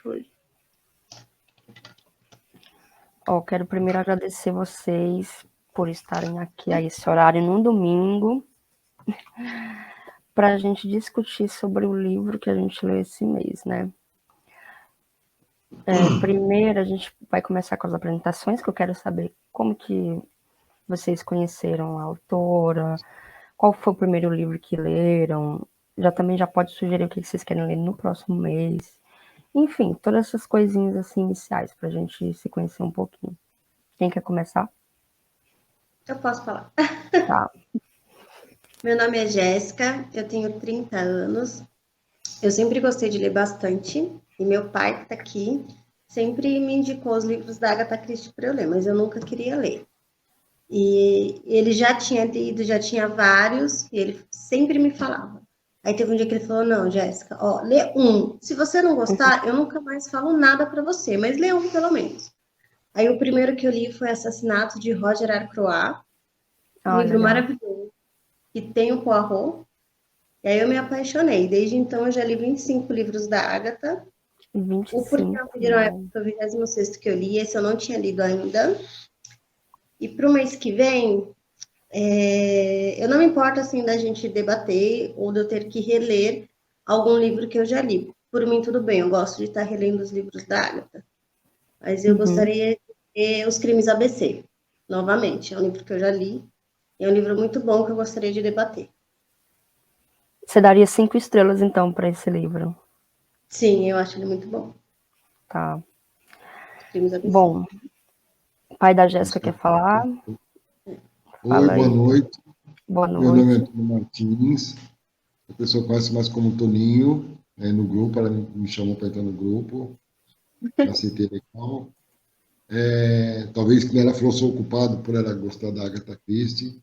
hoje? Quero primeiro agradecer vocês por estarem aqui a esse horário no domingo para a gente discutir sobre o livro que a gente leu esse mês, né? Primeiro a gente vai começar com as apresentações, que eu quero saber como que vocês conheceram a autora, qual foi o primeiro livro que leram, também já pode sugerir o que vocês querem ler no próximo mês. Enfim, todas essas coisinhas assim iniciais para a gente se conhecer um pouquinho. Quem quer começar? Eu posso falar. Tá. Meu nome é Jéssica, eu tenho 30 anos. Eu sempre gostei de ler bastante. E meu pai, que está aqui, sempre me indicou os livros da Agatha Christie para eu ler, mas eu nunca queria ler. E ele já tinha lido, já tinha vários, e ele sempre me falava. Aí teve um dia que ele falou, não, Jéssica, lê um. Se você não gostar, eu nunca mais falo nada para você, mas lê um pelo menos. Aí o primeiro que eu li foi Assassinato de Roger Arcroix, um livro legal. maravilhoso, que tem o Poirot. E aí eu me apaixonei. Desde então eu já li 25 livros da Agatha. 25. O Porquê a Mulher foi o 26º que eu li, esse eu não tinha lido ainda. E para o mês que vem, eu não me importo assim da gente debater ou de eu ter que reler algum livro que eu já li. Por mim, tudo bem, eu gosto de estar relendo os livros da Agatha. Mas eu gostaria de ler Os Crimes ABC, novamente. É um livro que eu já li. É um livro muito bom que eu gostaria de debater. Você daria 5 estrelas, então, para esse livro? Sim, eu acho ele muito bom. Tá. Crimes ABC. Bom, o pai da Jéssica quer falar? Oi, boa noite. Boa noite. Meu nome é Antônio Martins. A pessoa conhece mais como Toninho, no grupo. Ela me chamou para entrar no grupo. Aceitei legal. Talvez que ela falou, sou ocupado por ela gostar da Agatha Christie.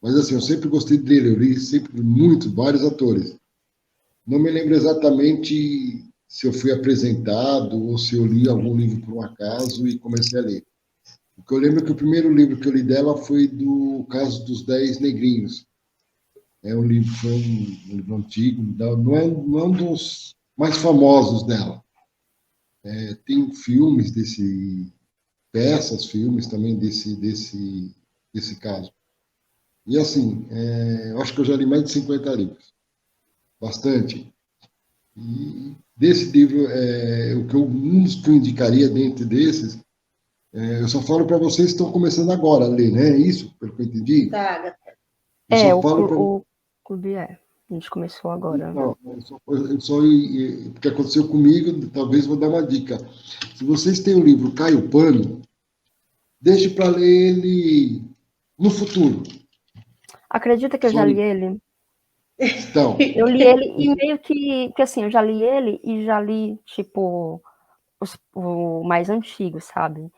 Mas assim, eu sempre gostei dele. Eu li sempre vários atores. Não me lembro exatamente se eu fui apresentado ou se eu li algum livro por um acaso e comecei a ler. Porque eu lembro que o primeiro livro que eu li dela foi do Caso dos 10 Negrinhos. Foi um livro antigo, não é um dos mais famosos dela. Tem filmes filmes também desse caso. E assim, eu acho que eu já li mais de 50 livros. Bastante. E desse livro, um dos que eu indicaria dentro desses, eu só falo para vocês que estão começando agora a ler, né? É isso, pelo que eu entendi? Da Agatha. O clube A gente começou agora. Não, o que aconteceu comigo, talvez vou dar uma dica. Se vocês têm o livro Caio Pano, deixe para ler ele no futuro. Acredita que eu já li ele? Então, eu li ele e meio que assim, eu já li ele e já li, tipo, o mais antigo, sabe?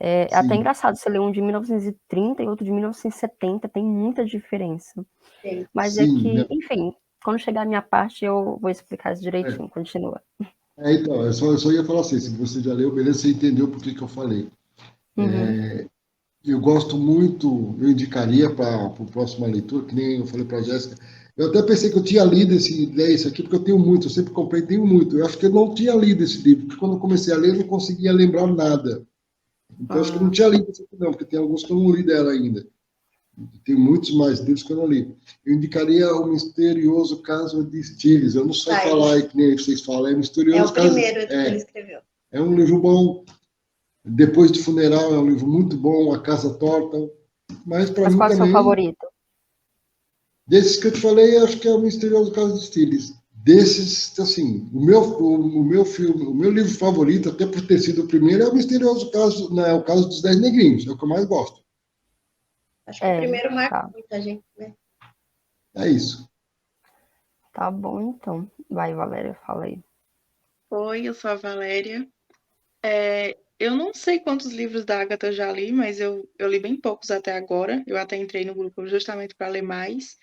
É até engraçado, você lê um de 1930 e outro de 1970, tem muita diferença. Sim. Mas enfim, quando chegar a minha parte, eu vou explicar isso direitinho. Continua. Então, eu só ia falar assim, se você já leu, beleza, você entendeu por que eu falei. Eu gosto muito, eu indicaria para a próxima leitura, que nem eu falei para a Jéssica. Eu até pensei que eu tinha lido esse aqui, porque eu tenho muito, eu sempre comprei, tenho muito. Eu acho que eu não tinha lido esse livro, porque quando eu comecei a ler, eu não conseguia lembrar nada. Então, acho que eu não tinha lido esse aqui, não, porque tem alguns que eu não li dela ainda. Tem muitos mais livros que eu não li. Eu indicaria O Misterioso Caso de Stiles. Eu não sei falar, que nem vocês falam, é Misterioso Caso... É o primeiro que ele escreveu. É um livro bom. Depois do Funeral é um livro muito bom, A Casa Torta. Mas para mim qual é o seu favorito? Desses que eu te falei, acho que é O Misterioso Caso de Stiles. Desses, assim, o meu livro favorito, até por ter sido o primeiro, é O Misterioso Caso, né, o Caso dos 10 Negrinhos. É o que eu mais gosto. Acho que o primeiro marca muita gente, né? É isso. Tá bom, então. Vai, Valéria, fala aí. Oi, eu sou a Valéria. Eu não sei quantos livros da Agatha eu já li, mas eu li bem poucos até agora. Eu até entrei no grupo justamente para ler mais.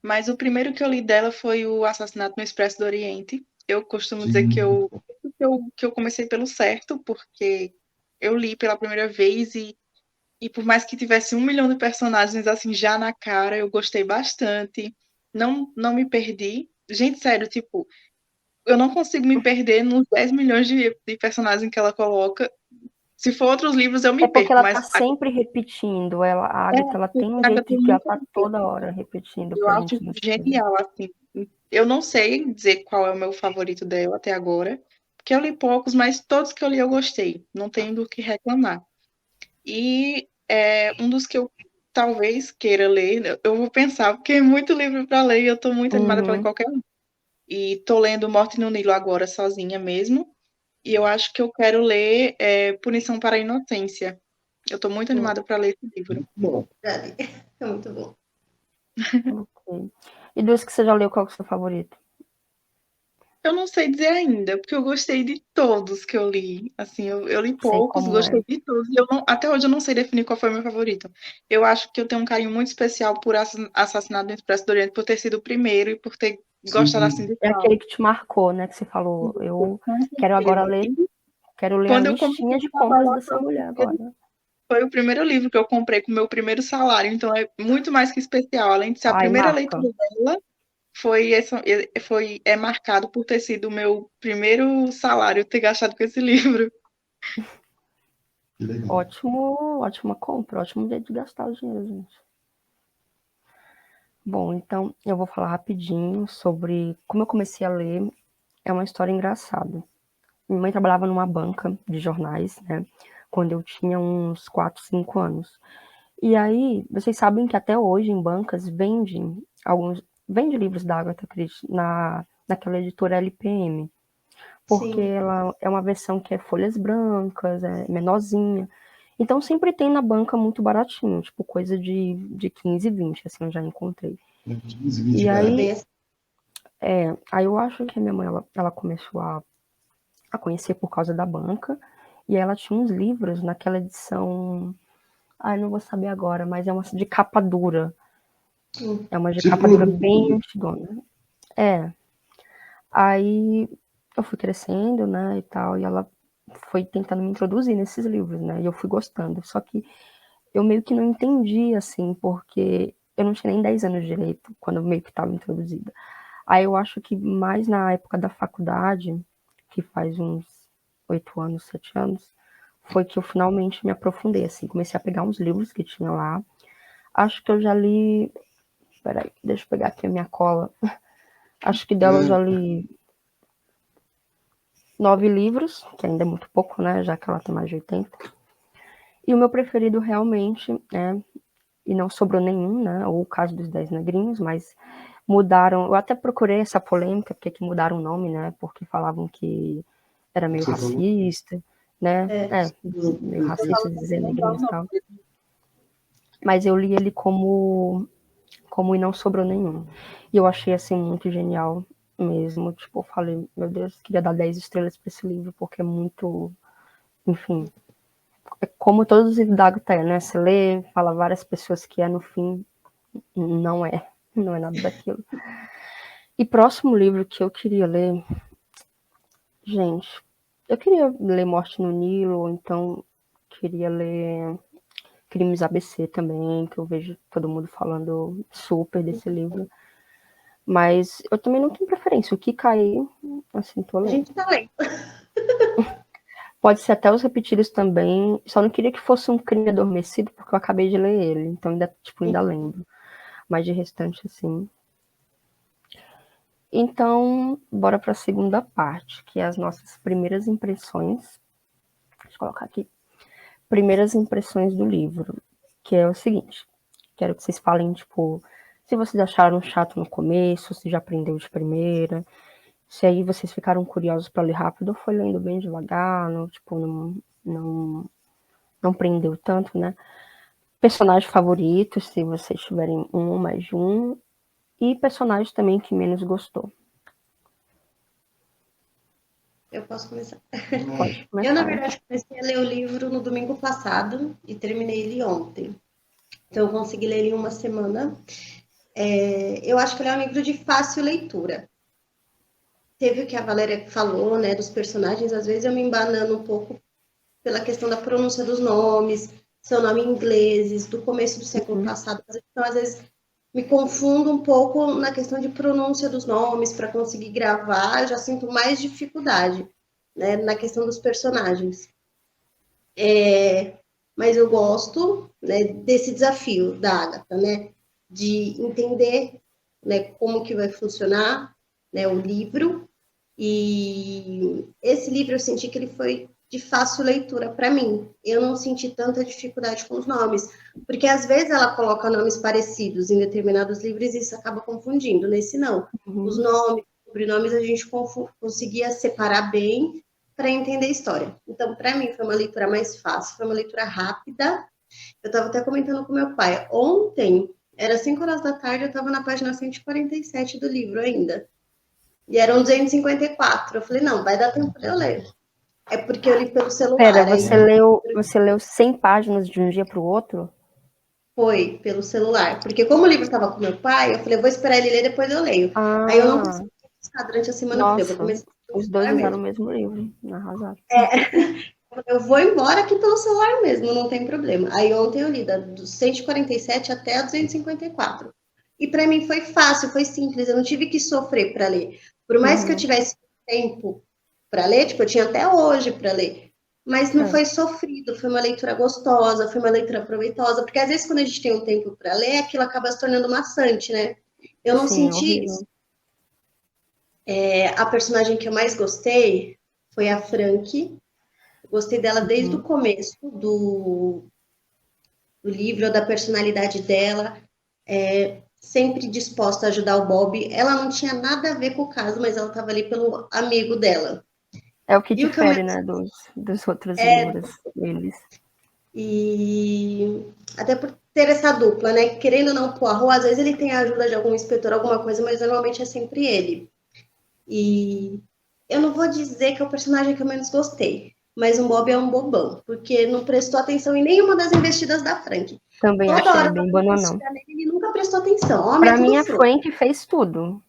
Mas o primeiro que eu li dela foi o Assassinato no Expresso do Oriente. Eu costumo dizer que eu comecei pelo certo, porque eu li pela primeira vez e por mais que tivesse 1 milhão de personagens assim já na cara, eu gostei bastante. Não me perdi. Gente, sério, tipo, eu não consigo me perder nos 10 milhões de personagens que ela coloca. Se for outros livros, eu É me porque perco, ela tá mas sempre repetindo. A é, Agatha, ela tem um a jeito Agatha de ela nunca tá repete. toda hora repetindo Eu pra acho gente não se perder. genial, assim. Eu não sei dizer qual é o meu favorito dela até agora, porque eu li poucos, mas todos que eu li eu gostei. Não tenho do que reclamar. E um dos que eu talvez queira ler, eu vou pensar, porque é muito livro para ler e eu tô muito animada para ler Uhum. qualquer um. E tô lendo Morte no Nilo agora, sozinha mesmo. E eu acho que eu quero ler Punição para a Inocência. Eu tô muito animada para ler esse livro. Bom, Verdade. É muito bom. Ok. E dos que você já leu, qual que é o seu favorito? Eu não sei dizer ainda, porque eu gostei de todos que eu li. Assim, eu li Sei poucos, como é. gostei de todos. E até hoje eu não sei definir qual foi o meu favorito. Eu acho que eu tenho um carinho muito especial por Assassinato no Expresso do Oriente, por ter sido o primeiro e por ter gostado assim sim. de É tal. aquele que te marcou, né? Que você falou. Eu Com quero agora certeza. ler, E quero ler a quando eu comecei listinha de a compras trabalhar, dessa mulher agora. foi o primeiro livro que eu comprei com o meu primeiro salário. Então é muito mais que especial. Além de ser a Ai, primeira marca. leitura dela, é marcado por ter sido o meu primeiro salário ter gastado com esse livro. Que legal. Ótimo, ótima compra, ótimo jeito de gastar o dinheiro, gente. Bom, então eu vou falar rapidinho sobre como eu comecei a ler. É uma história engraçada. Minha mãe trabalhava numa banca de jornais, né? Quando eu tinha uns 4, 5 anos. E aí, vocês sabem que até hoje em bancas vende livros da Agatha Christie naquela editora LPM, porque Sim. ela é uma versão que é folhas brancas, é menorzinha. Então sempre tem na banca muito baratinho, tipo coisa de 15, 20, assim, eu já encontrei. 15, 20 E É reais. bem aí, assim. aí eu acho que a minha mãe, ela começou a conhecer por causa da banca, e aí ela tinha uns livros naquela edição, ai, não vou saber agora, mas é uma de capa dura. É uma de capa dura Tipo, bem antigona. É. Aí eu fui crescendo, né, e tal, e ela foi tentando me introduzir nesses livros, né, e eu fui gostando. Só que eu meio que não entendi, assim, porque eu não tinha nem 10 anos direito quando eu meio que estava introduzida. Aí eu acho que mais na época da faculdade, que faz uns 8 anos, 7 anos, foi que eu finalmente me aprofundei, assim, comecei a pegar uns livros que tinha lá. Acho que eu já li. Peraí, deixa eu pegar aqui a minha cola. Acho que dela eu já li 9 livros, que ainda é muito pouco, né? Já que ela tem mais de 80. E o meu preferido realmente é. E não sobrou nenhum, né? Ou o caso dos 10 negrinhos, mas mudaram. Eu até procurei essa polêmica, porque que mudaram o nome, né? Porque falavam que era meio você falou. racista, né? É. Meio Eu racista falo pra dizer não dar o negrinhos e nome. tal. Mas eu li ele como e não sobrou nenhum. E eu achei assim muito genial mesmo. Tipo, eu falei, meu Deus, queria dar 10 estrelas para esse livro, porque é muito, enfim, é como todos os livros da Agatha, né? Você lê, fala várias pessoas que é, no fim, não é. Não é nada daquilo. E próximo livro que eu queria ler, gente, eu queria ler Morte no Nilo, ou então queria ler Crimes ABC também, que eu vejo todo mundo falando super desse livro. Mas eu também não tenho preferência. O que cair, assim, tô A lendo. gente tá lendo. Pode ser até os repetidos também. Só não queria que fosse um Crime Adormecido, porque eu acabei de ler ele. Então ainda lembro. Mas de restante, assim. Então, bora para a segunda parte, que é as nossas primeiras impressões. Deixa eu colocar aqui. Primeiras impressões do livro. Que é o seguinte. Quero que vocês falem, tipo, se vocês acharam chato no começo, se já aprendeu de primeira. Se aí vocês ficaram curiosos para ler rápido, ou foi lendo bem devagar, não, tipo, não, não prendeu tanto, né? Personagem favorito, se vocês tiverem um ou mais de um, e personagem também que menos gostou. Eu posso começar. Pode Eu, na começar. verdade, comecei a ler o livro no domingo passado e terminei ele ontem. Então, eu consegui ler ele em uma semana. Eu acho que ele é um livro de fácil leitura. Teve o que a Valéria falou, né, dos personagens. Às vezes eu me embanando um pouco pela questão da pronúncia dos nomes, seu nome em ingleses, do começo do século passado. Então, às vezes, me confundo um pouco na questão de pronúncia dos nomes, para conseguir gravar, eu já sinto mais dificuldade, né, na questão dos personagens. Mas eu gosto, né, desse desafio da Agatha, né, de entender, né, como que vai funcionar, né, o livro. E esse livro eu senti que ele foi de fácil leitura para mim. Eu não senti tanta dificuldade com os nomes, porque às vezes ela coloca nomes parecidos em determinados livros e isso acaba confundindo. Nesse não. Os nomes, sobrenomes a gente conseguia separar bem para entender a história. Então, para mim foi uma leitura mais fácil, foi uma leitura rápida. Eu estava até comentando com meu pai. Ontem, era 5 horas da tarde, eu estava na página 147 do livro ainda. E eram 254. Eu falei, não, vai dar tempo de eu ler. É porque eu li pelo celular. Pera, você leu 100 páginas de um dia para o outro? Foi, pelo celular. Porque como o livro estava com meu pai, eu falei, eu vou esperar ele ler, depois eu leio. Aí eu não consegui buscar durante a semana. Nossa, eu falei, os dois usaram o mesmo livro, arrasaram. Eu vou embora aqui pelo celular mesmo, não tem problema. Aí ontem eu li do 147 até a 254. E para mim foi fácil, foi simples, eu não tive que sofrer para ler. Por mais que eu tivesse tempo para ler, tipo, eu tinha até hoje para ler, mas não foi sofrido, foi uma leitura gostosa, foi uma leitura proveitosa, porque às vezes quando a gente tem um tempo para ler, aquilo acaba se tornando maçante, né? Eu não senti isso. A personagem que eu mais gostei foi a Frank. Gostei dela desde o começo do livro, da personalidade dela, sempre disposta a ajudar o Bob. Ela não tinha nada a ver com o caso, mas ela estava ali pelo amigo dela. É o que difere, né, dos outros livros deles. E até por ter essa dupla, né? Querendo ou não, Poirot, às vezes ele tem a ajuda de algum inspetor, alguma coisa, mas normalmente é sempre ele. E eu não vou dizer que é o personagem que eu menos gostei, mas o Bob é um bobão, porque não prestou atenção em nenhuma das investidas da Frank. Também Toda achei hora bem bananão. Ele nunca prestou atenção. Pra mim, a Frank fez tudo.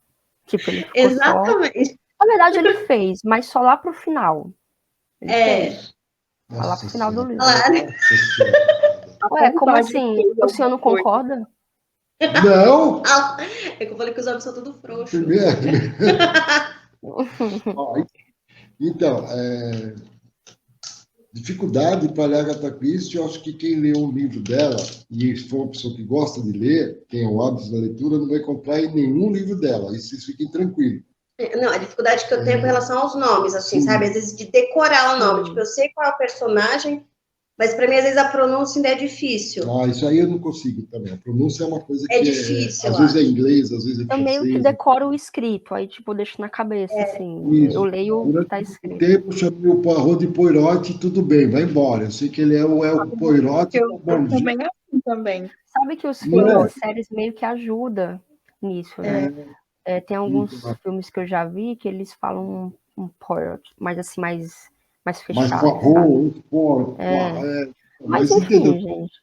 Tipo, ele ficou Exatamente. Na verdade, ele fez, mas só lá pro final. Ele fez. Lá pro final do livro. Ué, como assim? O senhor não concorda? Não! É que eu falei que os homens são tudo frouxos. Então, dificuldade para a Agatha Christie, eu acho que quem lê um livro dela, e for uma pessoa que gosta de ler, tem o hábito da leitura, não vai comprar em nenhum livro dela, e vocês fiquem tranquilos. Não, a dificuldade que eu tenho com relação aos nomes, assim, sabe? Às vezes de decorar o nome, tipo, eu sei qual é o personagem, mas para mim, às vezes, a pronúncia ainda é difícil. Isso aí eu não consigo também. A pronúncia é uma coisa que é difícil. Às vezes é inglês, às vezes é francês. Eu meio que decoro o escrito, aí, tipo, eu deixo na cabeça, assim. Isso. Eu leio o que tá escrito. Tempo, eu chamei o Poirot de Poirot, tudo bem, vai embora. Eu sei que ele é o Poirot. Eu também é assim também. Sabe que os filmes, as séries meio que ajudam nisso, né? Tem alguns filmes que eu já vi que eles falam um Poirot, mas assim, mais fechado. Mas enfim, gente.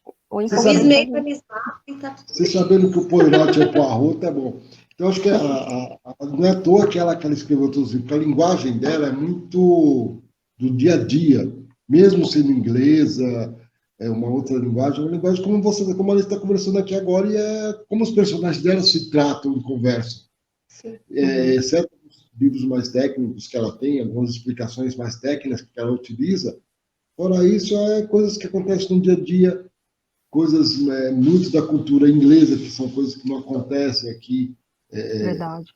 Você sabendo que o Poirot é Poirot, tá bom. Então, acho que não é à toa que ela escreveu todos os livros, porque a linguagem dela é muito do dia a dia, mesmo sendo inglesa, é uma outra linguagem, é uma linguagem como ela está conversando aqui agora, e é como os personagens dela se tratam e conversam. Exceto os livros mais técnicos que ela tem, algumas explicações mais técnicas que ela utiliza, fora isso, coisas que acontecem no dia a dia, coisas muito da cultura inglesa, que são coisas que não acontecem aqui, Verdade.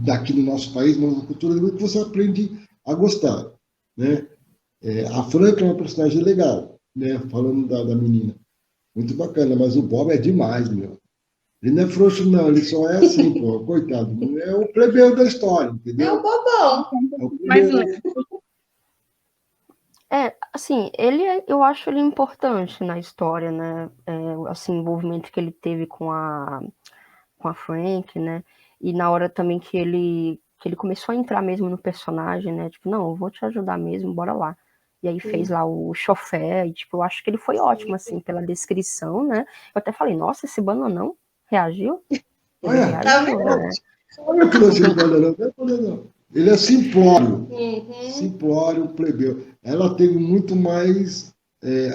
Daqui no nosso país, mas na cultura inglesa que você aprende a gostar, né? A Frank é uma personagem legal, né? Falando da menina, muito bacana, mas o Bob é demais, meu. Ele não é frouxo, não, ele só é assim, pô, coitado. É o plebeu da história, entendeu? É o bobão. Mas assim, eu acho ele importante na história, né? Assim, o envolvimento que ele teve com a Frank, né? E na hora também que ele começou a entrar mesmo no personagem, né? Tipo, não, eu vou te ajudar mesmo, bora lá. E aí fez lá o chofer, e tipo, eu acho que ele foi ótimo, assim, pela descrição, né? Eu até falei, nossa, esse bananão reagiu? Ele reagiu, né? Olha que não. Ele é simplório. Simplório, plebeu. Ela teve muito mais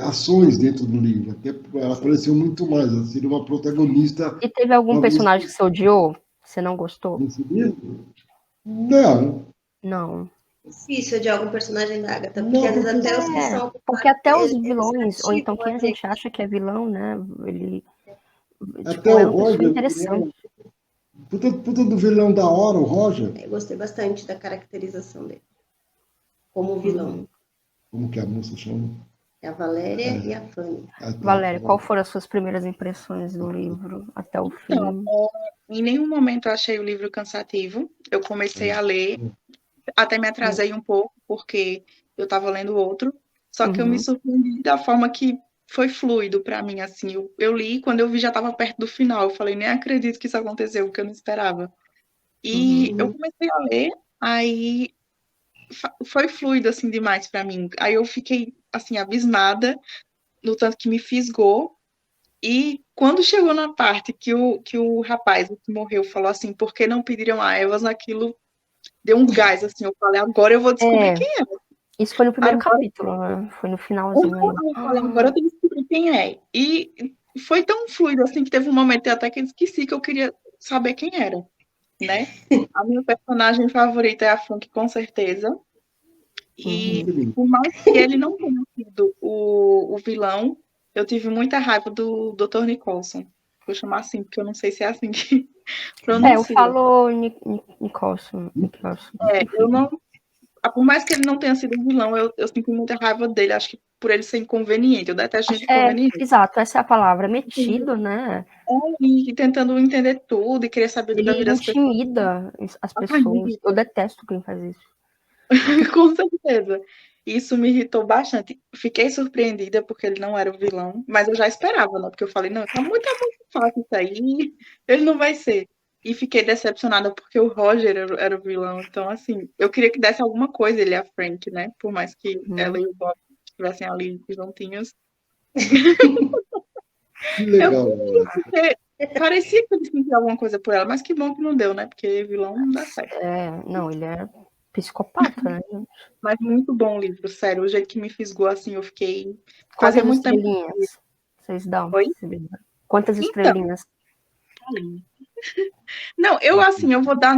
ações dentro do livro. Até ela apareceu muito mais. Ela seria uma protagonista. E teve algum talvez, personagem que você odiou? Você não gostou? nesse livro? Não. Não. Difícil de algum personagem da Agatha, porque Não, às vezes porque até os que são Porque até os eles vilões, ou então cativam quem a a gente gente. acha que é vilão, né? Ele, até tipo, é o uma pessoa Roger, interessante. puta do vilão da hora, o Roger. Eu gostei bastante da caracterização dele como vilão. Como que a moça chama? É a Valéria e a Fanny. Ah, tá. Valéria, qual foram as suas primeiras impressões do livro até o Então, fim? em nenhum momento eu achei o livro cansativo. Eu comecei a ler, até me atrasei um pouco, porque eu estava lendo outro, só que eu me Uhum, surpreendi da forma que foi fluido para mim, assim. Eu li, quando eu vi já estava perto do final. Eu falei, nem acredito que isso aconteceu, porque eu não esperava. E eu uhum. comecei a ler, aí foi fluido, assim, demais para mim. Aí eu fiquei, assim, abismada, no tanto que me fisgou. E quando chegou na parte que o rapaz o que morreu falou assim, por que não pediram a Evas, aquilo deu um gás, assim, eu falei, agora eu vou descobrir É, quem é. isso foi no primeiro Agora, capítulo, né? Foi no finalzinho aí. eu falei, agora eu tenho que descobrir quem é. E foi tão fluido, assim, que teve um momento até que eu esqueci que eu queria saber quem era, né? A minha personagem favorita é a Funk, com certeza. E Uhum. por mais que ele não tenha sido o vilão, eu tive muita raiva do Dr. Nicholson. Vou chamar assim, porque eu não sei se é assim que Eu pronuncia. falo Nicholson. Eu não, por mais que ele não tenha sido um vilão, eu sinto muita raiva dele. Acho que por ele ser inconveniente. Eu detesto gente inconveniente. Exato, essa é a palavra. Metido, né? E tentando entender tudo e querer saber da Ele vida das pessoas. intimida as Ai, pessoas. Eu detesto quem faz isso. com certeza. Isso me irritou bastante. Fiquei surpreendida porque ele não era o vilão, mas eu já esperava, né? Porque eu falei, não, tá muito fácil isso aí, ele não vai ser. E fiquei decepcionada porque o Roger era o vilão. Então, assim, eu queria que desse alguma coisa ele e a Frank, né? Por mais que ela e o Bob estivessem ali juntinhos. Que Eu legal. queria porque parecia que ele sentia alguma coisa por ela, mas que bom que não deu, né? Porque vilão não dá certo. Não, ele é psicopata, né? Mas muito bom o livro, sério. O jeito que me fisgou, assim, eu fiquei. Fazia Quantas muito tempo. estrelinhas vocês dão? Oi? Quantas Então, estrelinhas? não, eu vou dar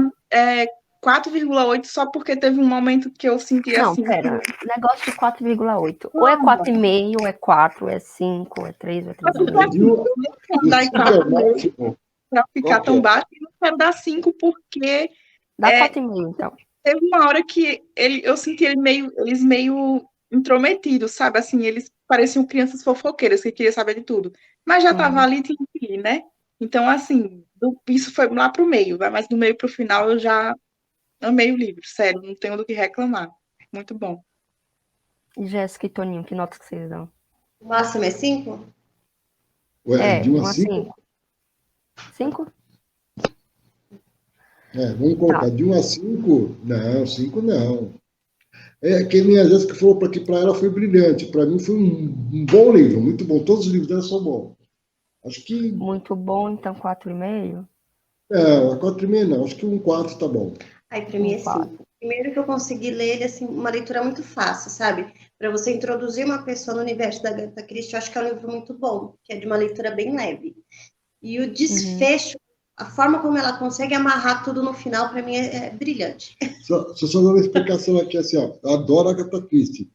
4,8 só porque teve um momento que eu senti Não, assim. pera. Negócio de 4,8. Ou é 4,5, ou é 4, ou é 5, ou é 3, ou é Porque 3,5. assim, eu nem quero dar 4,5 para ficar Qual que tão é? baixo e não quero dar 5 porque Dá 4,5, então. teve uma hora que eu senti eles meio intrometidos, sabe? Assim, eles pareciam crianças fofoqueiras que queriam saber de tudo. Mas já tava ali, tinha que ir, né? Então, assim, isso foi lá pro meio, mas do meio pro final eu já amei o livro, sério, não tenho do que reclamar. Muito bom. Jéssica e Toninho, que notas que vocês dão? O máximo é 5? Ué, de 1 a 1 a 5? 5? 5? Vamos colocar Tá. de 1 a 5? Não, 5 não. Que nem a Jéssica falou para que para ela foi brilhante. Para mim foi um bom livro, muito bom. Todos os livros dela são bons. Acho que. Muito bom, então 4,5? Não, a 4,5 não. Acho que um 4 tá bom. Aí, para mim, é 4. 5. Primeiro que eu consegui ler ele, assim, uma leitura muito fácil, sabe? Para você introduzir uma pessoa no universo da Agatha Christie, eu acho que é um livro muito bom, que é de uma leitura bem leve. E o desfecho, a forma como ela consegue amarrar tudo no final, para mim, é brilhante. Só dar uma explicação aqui assim, ó. Eu adoro a Agatha Christie.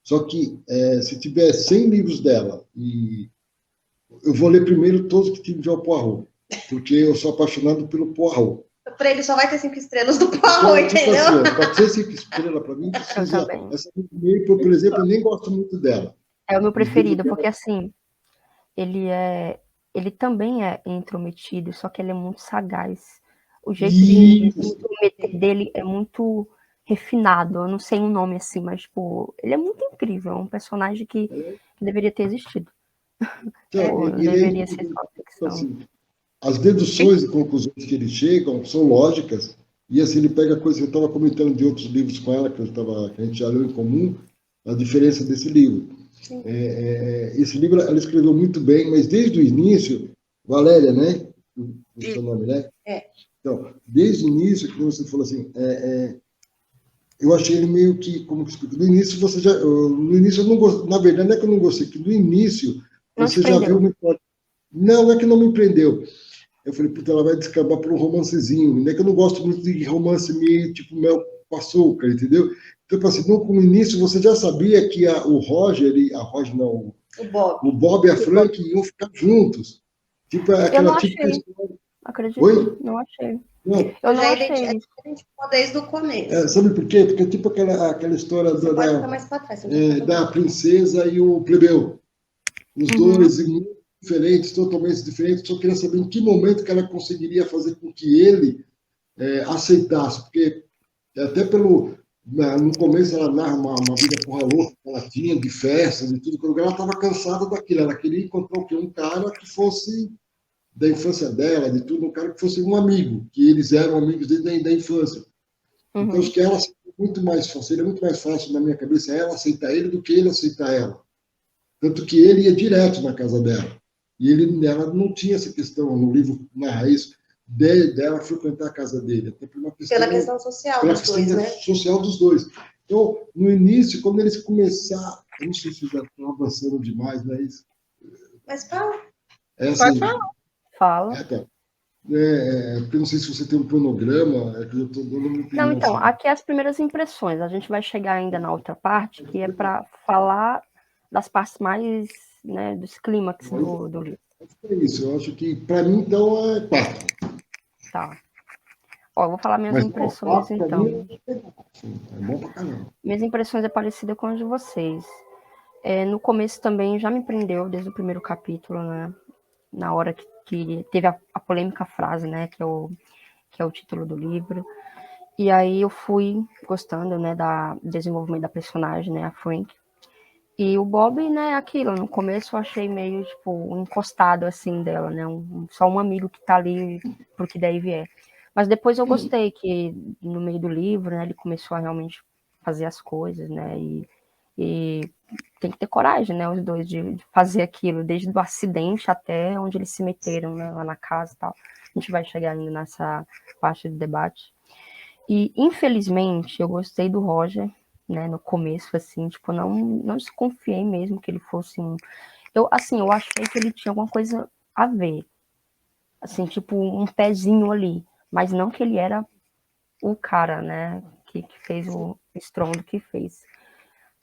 Só que se tiver 100 livros dela, e eu vou ler primeiro todos que tiver o Poirot, porque eu sou apaixonado pelo Poirot. Para ele só vai ter 5 estrelas do Poirot, Tipo entendeu? assim, para ser 5 estrelas, para mim, precisa. Eu também. Essa meio, por exemplo, eu nem gosto muito dela. É o meu preferido, porque assim, ele também é intrometido, só que ele é muito sagaz. O jeito de se intrometer dele é muito refinado. Eu não sei um nome assim, mas tipo, ele é muito incrível. É um personagem que deveria ter existido. Então, Não ele deveria ser só ficção. assim, as deduções e conclusões que ele chegam são lógicas, e assim, ele pega coisas que eu estava comentando de outros livros com ela, que a gente já leu em comum, a diferença desse livro. Esse livro ela escreveu muito bem, mas desde o início, Valéria, né? O seu nome, né? É. Então, desde o início, que você falou assim, eu achei ele meio que, como que explica? No início você já, no início eu não gostei, na verdade não é que eu não gostei, que no início Não te você já viu prendeu. uma história. Não é que não me prendeu. Eu falei, puta, ela vai descambar para um romancezinho. Não é que eu não gosto muito de romance meio tipo mel com açúcar, entendeu? Então, assim, no início você já sabia que o Roger, a Roger não, o Bob e a Frank iam ficar juntos. Tipo, é Eu não aquela típica achei, história. acredita? Oi? Não achei. Não. Eu não Já achei isso. identificou desde o começo. Sabe por quê? Porque é tipo aquela história Você pode ficar mais para trás. da princesa e o plebeu. Os Uhum. dois muito diferentes, totalmente diferentes. Só queria saber em que momento que ela conseguiria fazer com que ele aceitasse. Porque até no começo ela narra uma vida porra louca que ela tinha, de festas e tudo, quando ela estava cansada daquilo. Ela queria encontrar o quê? Um cara que fosse da infância dela, de tudo, um cara que fosse um amigo, que eles eram amigos desde da infância. Então, Uhum. acho que ela muito mais fácil, seria muito mais fácil na minha cabeça ela aceitar ele do que ele aceitar ela. Tanto que ele ia direto na casa dela. E ela não tinha essa questão, no livro narra isso, dela frequentar a casa dele, até por uma questão, Pela questão social pela dos questão dois, né? social dos dois. Então, no início, quando eles começaram, eu não sei se já estão avançando demais, né? Mas fala. Essa, Pode falar. Fala. tá. Porque eu não sei se você tem um cronograma, é que eu estou dando uma Não, opinião então, assim. aqui é as primeiras impressões. A gente vai chegar ainda na outra parte, que é para falar das partes mais, né, dos clímax do livro. É isso, eu acho que, para mim, então, é 4. Tá. Ó, eu vou falar minhas Mas, impressões, 4 para mim então. é bom pra caramba. Minhas impressões é parecida com as de vocês. No começo também já me prendeu desde o primeiro capítulo, né? Na hora que teve a polêmica frase, né? Que é o título do livro. E aí eu fui gostando, né? Da desenvolvimento da personagem, né? A Frank. E o Bob, né? Aquilo. No começo eu achei meio, tipo, encostado, assim, dela, né? Só um amigo que tá ali pro que daí vier. Mas depois eu gostei que no meio do livro, né? Ele começou a realmente fazer as coisas, né? E tem que ter coragem, né, os dois, de fazer aquilo, desde o acidente até onde eles se meteram, né, lá na casa e tal. A gente vai chegar ainda nessa parte do debate. E, infelizmente, eu gostei do Roger, né, no começo, assim, tipo, não desconfiei mesmo que ele fosse um... eu achei que ele tinha alguma coisa a ver, assim, tipo, um pezinho ali, mas não que ele era o cara, né, que fez o estrondo que fez.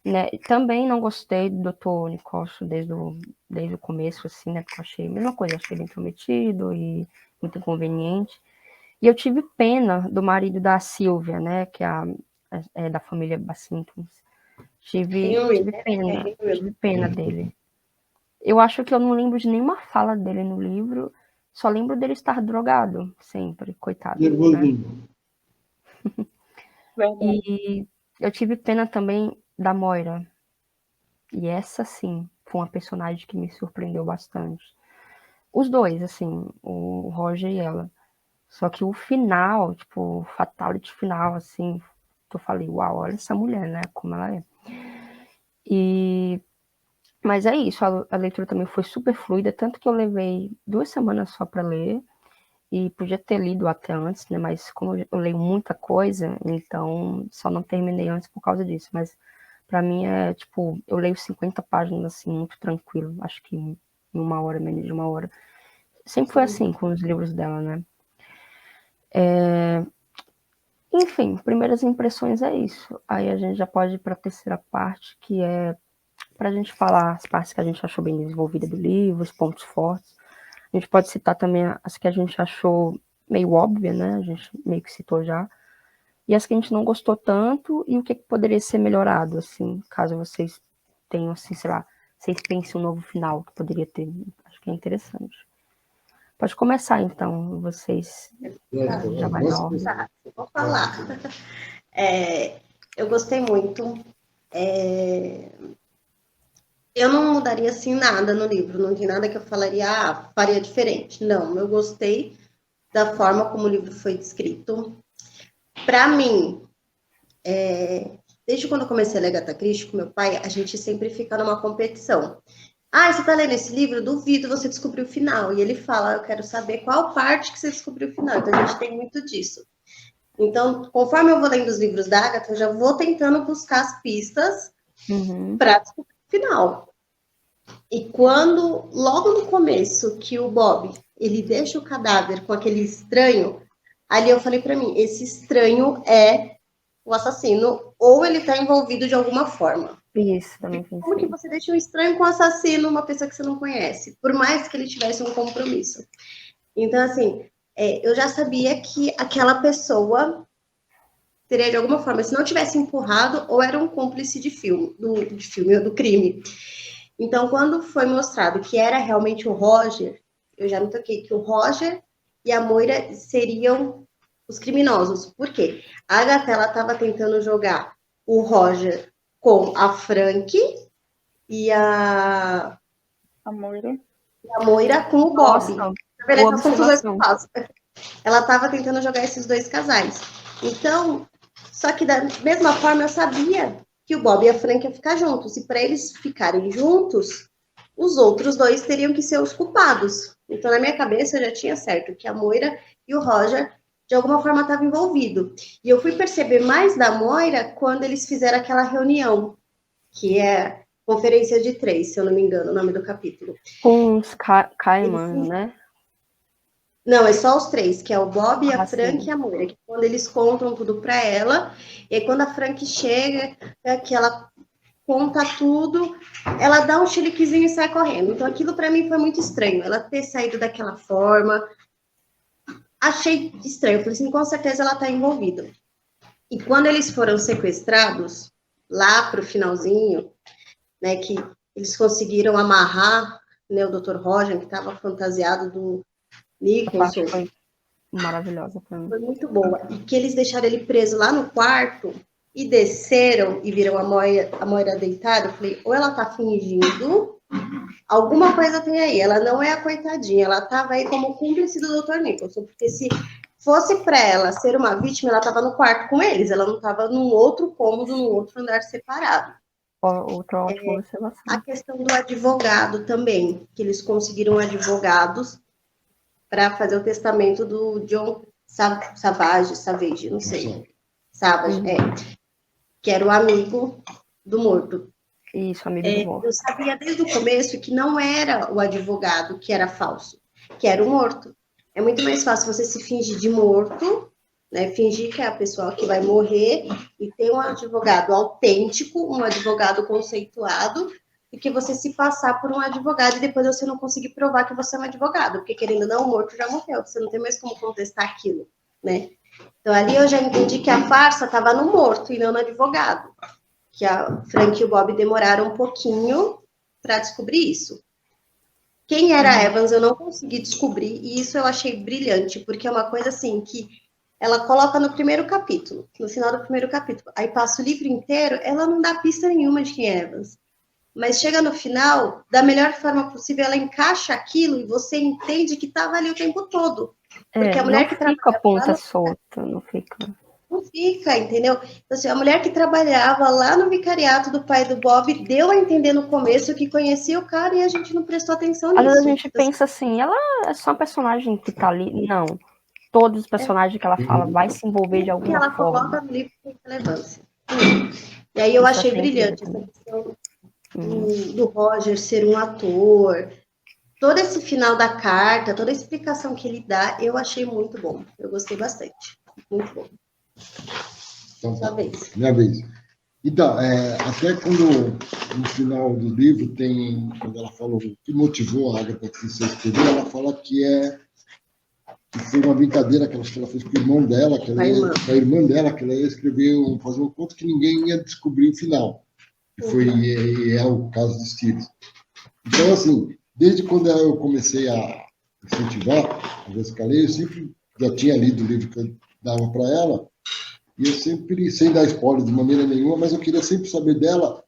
Né? Também não gostei do Dr. Nicosto desde o começo, assim, né? Porque eu achei a mesma coisa, achei ele intrometido e muito inconveniente. E eu tive pena do marido da Silvia, né? Que é da família Bacintons. Tive pena dele. Eu acho que eu não lembro de nenhuma fala dele no livro, só lembro dele estar drogado, sempre, coitado, né? Verdade. E eu tive pena também da Moira. E essa, sim, foi uma personagem que me surpreendeu bastante. Os dois, assim, o Roger e ela. Só que o final, tipo, o fatality final, assim, que eu falei, uau, olha essa mulher, né, como ela é. Mas é isso, a leitura também foi super fluida, tanto que eu levei 2 semanas só para ler, e podia ter lido até antes, né, mas como eu leio muita coisa, então só não terminei antes por causa disso, mas pra mim é, tipo, eu leio 50 páginas, assim, muito tranquilo, acho que em 1 hora, menos de 1 hora. Sempre foi assim com os livros dela, né. Enfim, primeiras impressões é isso. Aí a gente já pode ir pra terceira parte, que é pra gente falar as partes que a gente achou bem desenvolvida do livro, os pontos fortes. A gente pode citar também as que a gente achou meio óbvia, né, a gente meio que citou já, e as que a gente não gostou tanto, e o que poderia ser melhorado, assim, caso vocês tenham, assim, sei lá, vocês pensem um novo final que poderia ter. Acho que é interessante. Pode começar, então, vocês. Já vai na ordem. Tá, vou falar. Eu gostei muito. Eu não mudaria assim nada no livro, não tem nada que eu falaria, faria diferente. Não, eu gostei da forma como o livro foi descrito. Para mim, desde quando eu comecei a ler Agatha Christie com meu pai, a gente sempre fica numa competição. Você tá lendo esse livro? Duvido você descobrir o final. E ele fala, eu quero saber qual parte que você descobriu o final. Então a gente tem muito disso. Então, conforme eu vou lendo os livros da Agatha, eu já vou tentando buscar as pistas para descobrir o final. E quando, logo no começo, que o Bob, ele deixa o cadáver com aquele estranho, ali eu falei para mim, esse estranho é o assassino, ou ele está envolvido de alguma forma. Isso, também pensei. Como que você deixa um estranho com um assassino, uma pessoa que você não conhece? Por mais que ele tivesse um compromisso. Então, assim, eu já sabia que aquela pessoa teria, de alguma forma, se não tivesse empurrado, ou era um cúmplice do crime. Então, quando foi mostrado que era realmente o Roger, eu já me toquei que o Roger e a Moira seriam os criminosos. Por quê? A Agatha, ela estava tentando jogar o Roger com a Frank e a Moira com o Bob. Nossa, Essas confusões que eu faço. Ela estava tentando jogar esses dois casais. Então, só que da mesma forma eu sabia que o Bob e a Frank iam ficar juntos. E para eles ficarem juntos, os outros dois teriam que ser os culpados. Então, na minha cabeça, eu já tinha certo que a Moira e o Roger, de alguma forma, estavam envolvidos. E eu fui perceber mais da Moira quando eles fizeram aquela reunião, que é Conferência de Três, se eu não me engano, o nome do capítulo. Com os Caimans, né? Não, é só os três, que é o Bob, a Frank e a Moira. Que quando eles contam tudo para ela, e aí quando a Frank chega, que ela conta tudo, ela dá um chiliquezinho e sai correndo. Então aquilo para mim foi muito estranho, ela ter saído daquela forma. Achei estranho, por isso com certeza ela está envolvida. E quando eles foram sequestrados, lá pro finalzinho, né, que eles conseguiram amarrar, né, o Dr. Roger, que estava fantasiado do Nicholson. Foi maravilhosa pra mim. Foi muito boa. E que eles deixaram ele preso lá no quarto e desceram e viram a Moira deitada. Eu falei, ou ela tá fingindo, alguma coisa tem aí. Ela não é a coitadinha, ela tava aí como cúmplice do Dr. Nicholson, porque se fosse para ela ser uma vítima, ela tava no quarto com eles, ela não tava num outro cômodo, num outro andar separado. Outra ótima observação. A questão do advogado também, que eles conseguiram advogados para fazer o testamento do John Savage, não sei. Savage, que era o amigo do morto. Isso, amigo do morto. Eu sabia desde o começo que não era o advogado que era falso, que era o morto. É muito mais fácil você se fingir de morto, né? Fingir que é a pessoa que vai morrer e ter um advogado autêntico, um advogado conceituado, e que você se passar por um advogado e depois você não conseguir provar que você é um advogado, porque querendo ou não, o morto já morreu, você não tem mais como contestar aquilo, né? Então ali eu já entendi que a farsa estava no morto e não no advogado, que a Frank e o Bob demoraram um pouquinho para descobrir isso. Quem era a Evans eu não consegui descobrir, e isso eu achei brilhante, porque é uma coisa assim que ela coloca no primeiro capítulo, no final do primeiro capítulo, aí passa o livro inteiro, ela não dá pista nenhuma de quem é Evans. Mas chega no final, da melhor forma possível, ela encaixa aquilo e você entende que estava ali o tempo todo. Porque a mulher que não fica ponta solta, não fica. Não fica, entendeu? Então, assim, a mulher que trabalhava lá no vicariato do pai do Bob deu a entender no começo que conhecia o cara e a gente não prestou atenção nisso. Às vezes a gente pensa assim, ela é só uma personagem que tá ali. Não. Todos os personagens que ela fala vai se envolver de alguma forma. Ela coloca no livro com relevância. E aí eu achei brilhante essa questão do Roger ser um ator, todo esse final da carta, toda a explicação que ele dá, eu achei muito bom. Eu gostei bastante. Muito bom. Então, sua vez. Minha vez. Então, até quando no final do livro tem, quando ela falou o que motivou a Agatha Christie a escrever, ela fala que foi uma brincadeira que ela fez com o irmão dela, com a irmã dela, que ela ia escrever, fazer um conto que ninguém ia descobrir o final. Que é o caso de Steve. Então, assim, desde quando eu comecei a incentivar a Jéssica Leigh, eu sempre já tinha lido o livro que eu dava para ela, e eu sempre, sem dar spoiler de maneira nenhuma, mas eu queria sempre saber dela,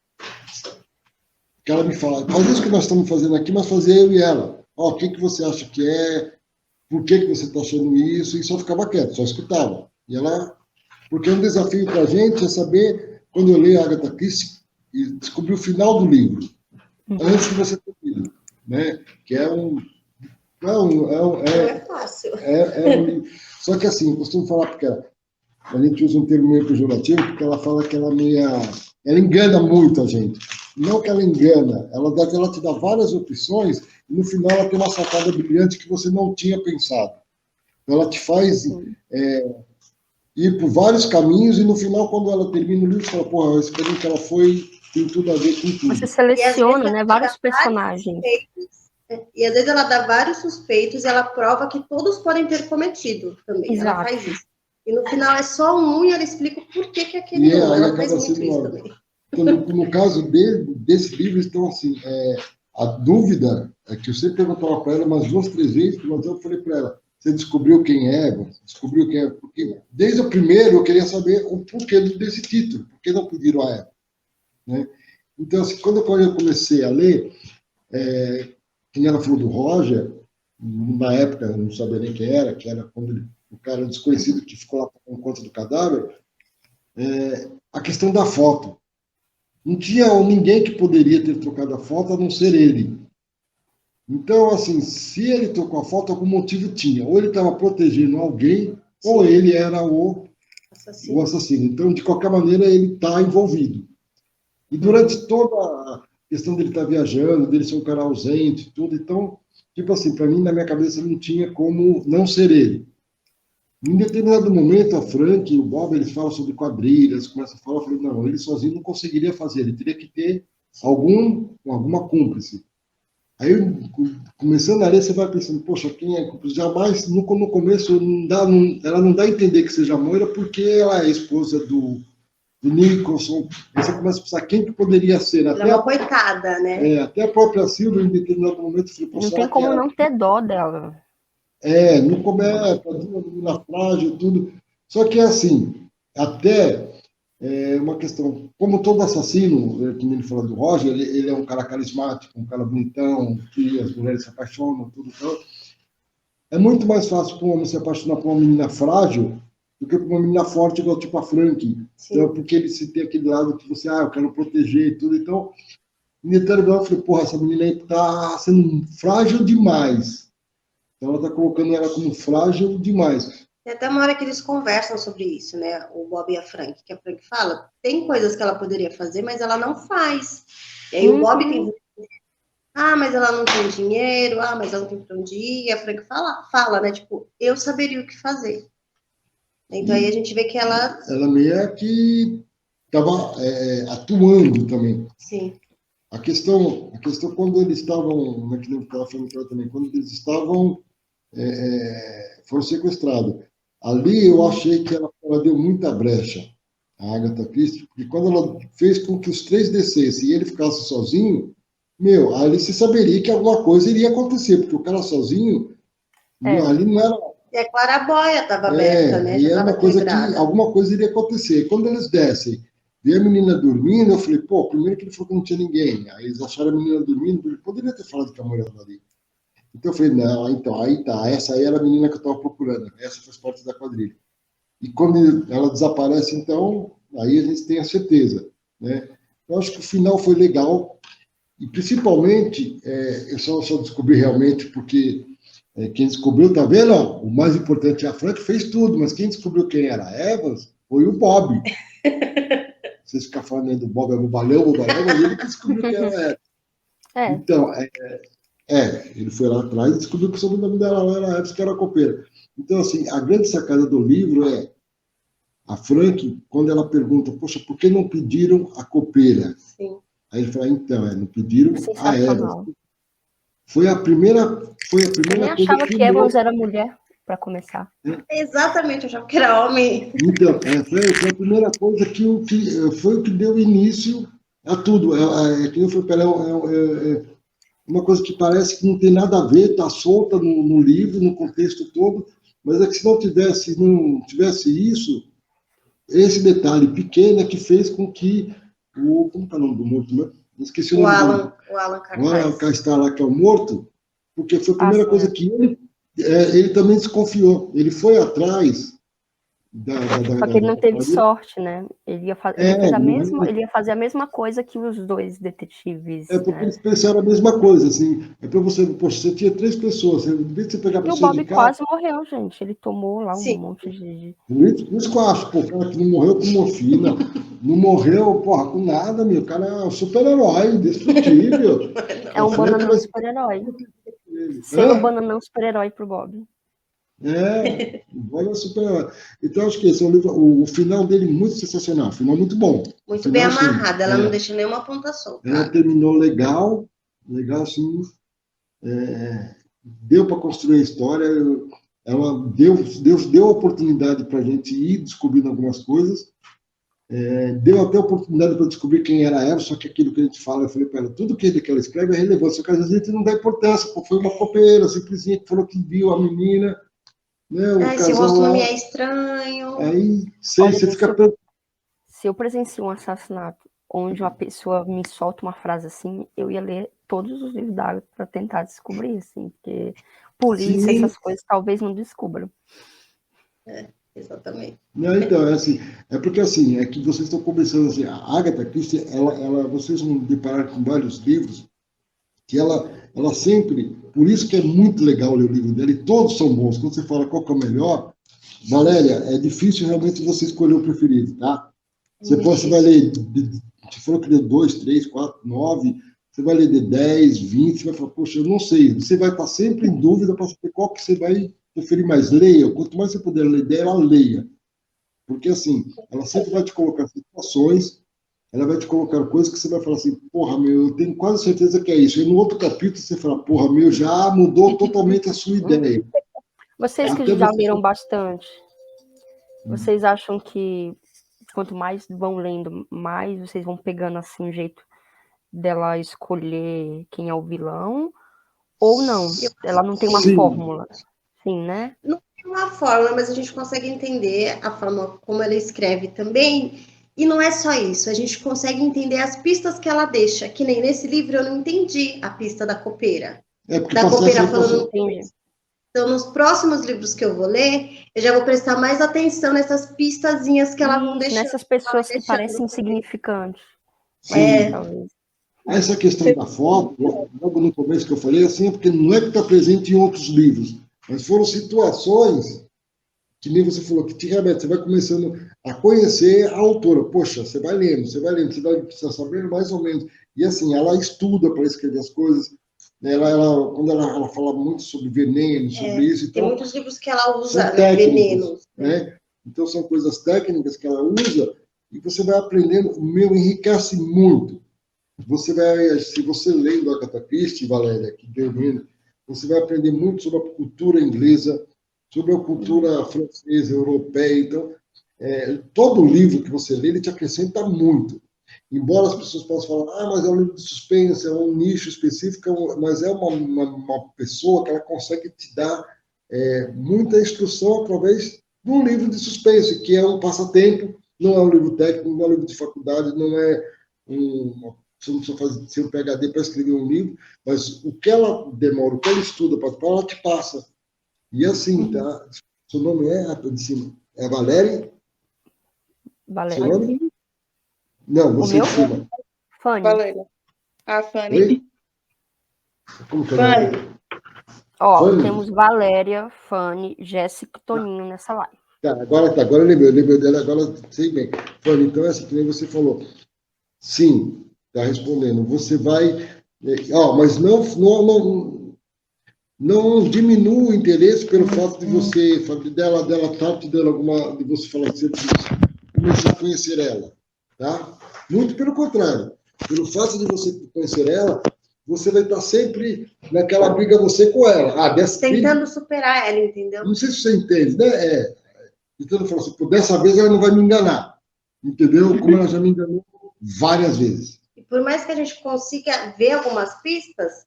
que ela me fala, faz isso que nós estamos fazendo aqui, mas fazer eu e ela. O que você acha que é? Por que você está achando isso? E só ficava quieto, só escutava. E ela, porque um desafio para a gente é saber, quando eu leio a Agatha Christie, e descobrir o final do livro, antes de você ter lido, né? Que é um... Não é fácil. Só que assim, eu costumo falar porque a gente usa um termo meio pejorativo, porque ela fala que ela ela engana muito a gente. Não que ela engana, ela te dá várias opções e no final ela tem uma sacada brilhante que você não tinha pensado. Então, ela te faz ir por vários caminhos e no final, quando ela termina o livro, você fala, porra, esse caminho que ela foi tem tudo a ver com tudo. Você seleciona, né, vários personagens. E às vezes ela dá vários suspeitos e ela prova que todos podem ter cometido também. Exato. Ela faz isso. E no final é só um e ela explica o porquê que é aquele um. Ela faz muito isso também. Então, no caso desse livro, então, assim, a dúvida é que eu sempre perguntava para ela umas 2, 3 vezes, mas eu falei para ela, você descobriu quem é? Descobriu quem é? Porque desde o primeiro eu queria saber o porquê desse título, por que não pediram a Eva? Né? Então, assim, quando eu comecei a ler, quem ela falou do Roger, na época eu não sabia nem quem era, que era quando o cara desconhecido que ficou lá por conta do cadáver, a questão da foto. Não tinha ninguém que poderia ter trocado a foto a não ser ele. Então, assim, se ele trocou a foto, algum motivo tinha. Ou ele estava protegendo alguém, ou ele era o assassino. Então, de qualquer maneira, ele está envolvido. E durante toda a questão dele estar viajando, dele ser um cara ausente, tudo, então, tipo assim, para mim, na minha cabeça, não tinha como não ser ele. Em determinado momento, a Frank e o Bob, eles falam sobre quadrilhas, começam a falar, eu falei, não, ele sozinho não conseguiria fazer, ele teria que ter alguma cúmplice. Aí, começando a ler, você vai pensando, poxa, quem é cúmplice? Jamais, no começo, ela não dá a entender que seja a Moira, porque ela é esposa do Nicholson. Aí você começa a pensar quem que poderia ser. Ela é uma coitada, né? Até a própria Silvia, em determinado momento, falou, não tem como não ter dó dela. No começo, na frágil, tudo. Só que é assim, até uma questão, como todo assassino, que ele falou do Roger, ele é um cara carismático, um cara bonitão, que as mulheres se apaixonam, tudo. Então, é muito mais fácil para um homem se apaixonar por uma menina frágil do que por uma menina forte, igual tipo a Frank. Então, porque ele se tem aquele lado que você, eu quero proteger e tudo. Então, em determinado momento, eu falei, porra, essa menina aí tá sendo frágil demais. Então, ela está colocando ela como frágil demais. Tem até uma hora que eles conversam sobre isso, né? O Bob e a Frank, que a Frank fala, tem coisas que ela poderia fazer, mas ela não faz. E aí o Bob tem... mas ela não tem dinheiro, mas ela não tem pra onde ir. E a Frank fala, né? Tipo, eu saberia o que fazer. Então aí a gente vê que ela... Ela meio que estava atuando também. Sim. A questão quando eles estavam, naquele que ela falou também, quando eles estavam, foram sequestrados. Ali eu achei que ela deu muita brecha, a Agatha Christie, porque quando ela fez com que os 3 descessem e ele ficasse sozinho, ali se saberia que alguma coisa iria acontecer, porque o cara sozinho, ali não era... E a claraboia estava aberta, né? E era uma coisa que alguma coisa iria acontecer. E quando eles descem, vi a menina dormindo, eu falei, primeiro que ele falou que não tinha ninguém. Aí eles acharam a menina dormindo, ele poderia ter falado que a mulher estava ali. Então eu falei, não, então, aí tá, essa aí era a menina que eu estava procurando, essa faz parte da quadrilha. E quando ela desaparece, então, aí a gente tem a certeza, né? Eu acho que o final foi legal, e principalmente, eu só descobri realmente porque quem descobriu, tá vendo? O mais importante é a Frank, fez tudo, mas quem descobriu quem era a Evans foi o Bob. Vocês ficam falando aí do Bob é bobalhão, mas ele que descobriu quem era a Evans. Então, ele foi lá atrás e descobriu que o sobrenome dela era a Evans, que era a copeira. Então, assim, a grande sacada do livro é a Frank, quando ela pergunta, poxa, por que não pediram a copeira? Sim. Aí ele fala, então, não pediram a Evans. Foi a primeira Eu nem achava que Evans era mulher, para começar. Exatamente, eu achava que era homem. Então, foi a primeira coisa que foi o que deu início a tudo. Uma coisa que parece que não tem nada a ver, está solta no livro, no contexto todo, mas é que se não tivesse isso, esse detalhe pequeno é que fez com que como é o nome do morto mesmo? Esqueci o nome dele. O Alan Carstairs lá, que é o morto, porque foi a primeira coisa que ele também desconfiou. Ele foi atrás Só que ele não teve sorte, né? Ele ia fazer a mesma coisa que os dois detetives. Porque né? eles pensaram a mesma coisa, assim. É para você, poxa, você tinha 3 pessoas, em vez de você pegar a E o pessoa Bob de casa. quase morreu, gente. Ele tomou lá um Sim. monte de. Por isso que eu acho, pô, o cara que não morreu com morfina, não morreu, porra, com nada, meu. O cara é um super-herói, indestrutível. É um bananão super-herói. Selo Hã? bananão super-herói pro Bob. Olha super. Então, acho que esse é um livro, o final dele muito sensacional, o final muito bom. Muito bem Final, assim, amarrada, ela não deixa nenhuma ponta solta. ela terminou legal, assim, deu para construir a história, ela Deus deu a oportunidade para a gente ir descobrindo algumas coisas, deu até a oportunidade para descobrir quem era ela, só que aquilo que a gente fala, eu falei para ela, tudo que ela escreve é relevante, só que às vezes a gente não dá importância, pô, foi uma copeira, simplesmente que falou que viu a menina, né, o Esse casal rosto não lá, me é estranho. aí Olha, você fica... se eu presencio um assassinato onde uma pessoa me solta uma frase assim, eu ia ler todos os livros da Agatha para tentar descobrir, assim, porque polícia, Sim. essas coisas, talvez não descubram. Exatamente. Não, então, assim, porque assim, é que vocês estão começando assim, a Agatha Christie, vocês vão deparar com vários livros que ela sempre, por isso que é muito legal ler o livro dela, e todos são bons. Quando você fala qual que é o melhor, Valéria, é difícil realmente você escolher o preferido, tá? Você vai ler, você falou que leu 2, 3, 4, 9, você vai ler de 10, 20, você vai falar, poxa, eu não sei. Você vai estar sempre em dúvida para saber qual que você vai preferir mais. Leia, quanto mais você puder ler dela, leia. Porque, assim, ela sempre vai te colocar situações, ela vai te colocar coisas que você vai falar assim, porra, meu, eu tenho quase certeza que é isso. E no outro capítulo você fala, porra, meu, já mudou totalmente a sua ideia. Vocês que Até já você... leram bastante, vocês acham que quanto mais vão lendo, mais vocês vão pegando assim um jeito dela escolher quem é o vilão? Ou não? Ela não tem uma Sim. fórmula. Sim, né? Não tem uma fórmula, mas a gente consegue entender a forma como ela escreve também. E não é só isso, a gente consegue entender as pistas que ela deixa. Que nem nesse livro eu não entendi a pista da copeira. Porque Da copeira falando. Entendi. Então, nos próximos livros que eu vou ler, eu já vou prestar mais atenção nessas pistazinhas que elas vão deixando. Nessas pessoas que parecem insignificantes. Talvez. Essa questão da foto, logo no começo que eu falei, assim, é porque não é que está presente em outros livros, mas foram situações que nem você falou, que realmente você vai começando a conhecer a autora. Poxa, você vai lendo, você vai precisar saber mais ou menos. E assim, ela estuda para escrever as coisas. Quando ela fala muito sobre veneno, sobre isso. Então, tem muitos livros que ela usa, são técnicas, venenos. né? Então, são coisas técnicas que ela usa e você vai aprendendo. O meu enriquece muito. Você vai, se você lendo Agatha Christie, Valéria, que termina, você vai aprender muito sobre a cultura inglesa, sobre a cultura francesa, europeia. Então, todo livro que você lê, ele te acrescenta muito. Embora as pessoas possam falar, mas é um livro de suspense, é um nicho específico, mas é uma pessoa que ela consegue te dar muita instrução através de um livro de suspense, que é um passatempo, não é um livro técnico, não é um livro de faculdade, não é você não precisa ser um PhD para escrever um livro, mas o que ela demora, o que ela estuda para ela te passa. E assim, tá? Seu nome de cima. É Valéria? Valéria. Seu nome? Não, você de cima. Fanny. Valéria. A Fanny. Oi? Como que é o nome? Fanny. Temos Valéria, Fanny, Jéssica e Toninho nessa live. Agora eu lembrei dela, agora sei bem. Fanny, então é assim, que nem você falou. Sim, está respondendo. Você vai. Mas não diminua o interesse pelo fato de você, dela estar te dando alguma, de você falar que você começar a conhecer ela, tá? Muito pelo contrário, pelo fato de você conhecer ela, você vai estar sempre naquela briga você com ela. Tentando superar ela, entendeu? Não sei se você entende, né? Tentando falar assim, dessa vez ela não vai me enganar, entendeu? Como ela já me enganou várias vezes. E por mais que a gente consiga ver algumas pistas,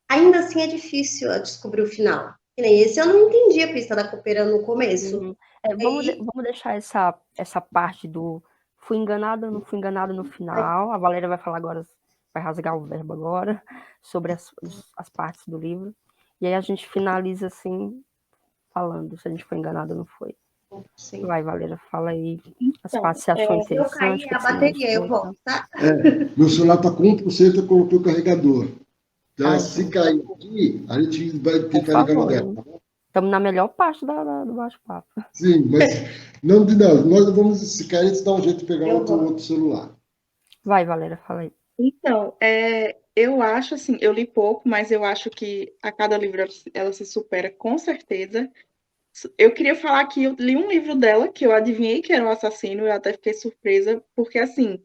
ainda assim é difícil descobrir o final. Que nem esse eu não entendi a pista da copeira no começo. Vamos deixar essa parte do fui enganada ou não fui enganada no final. A Valéria vai falar agora, vai rasgar o verbo agora, sobre as partes do livro. E aí a gente finaliza assim, falando se a gente foi enganada ou não foi. Sim. Vai, Valéria, fala aí as Então, partes que você achou Se eu interessante, cair que a você não bateria, eu gostou, volto, tá? tá? Meu celular está com 1%, eu coloquei o carregador. Então, Ai, se gente, cair aqui, a gente vai por tentar ligar no favor, dela, hein? tá bom? Estamos na melhor parte do bate-papo. Sim, mas não, nós vamos, se cair, a gente dá um jeito de pegar Eu outro, vou. outro celular. Vai, Valéria, fala aí. Então, eu acho assim, eu li pouco, mas eu acho que a cada livro ela se supera com certeza. Eu queria falar que eu li um livro dela que eu adivinhei que era o assassino, eu até fiquei surpresa, porque assim,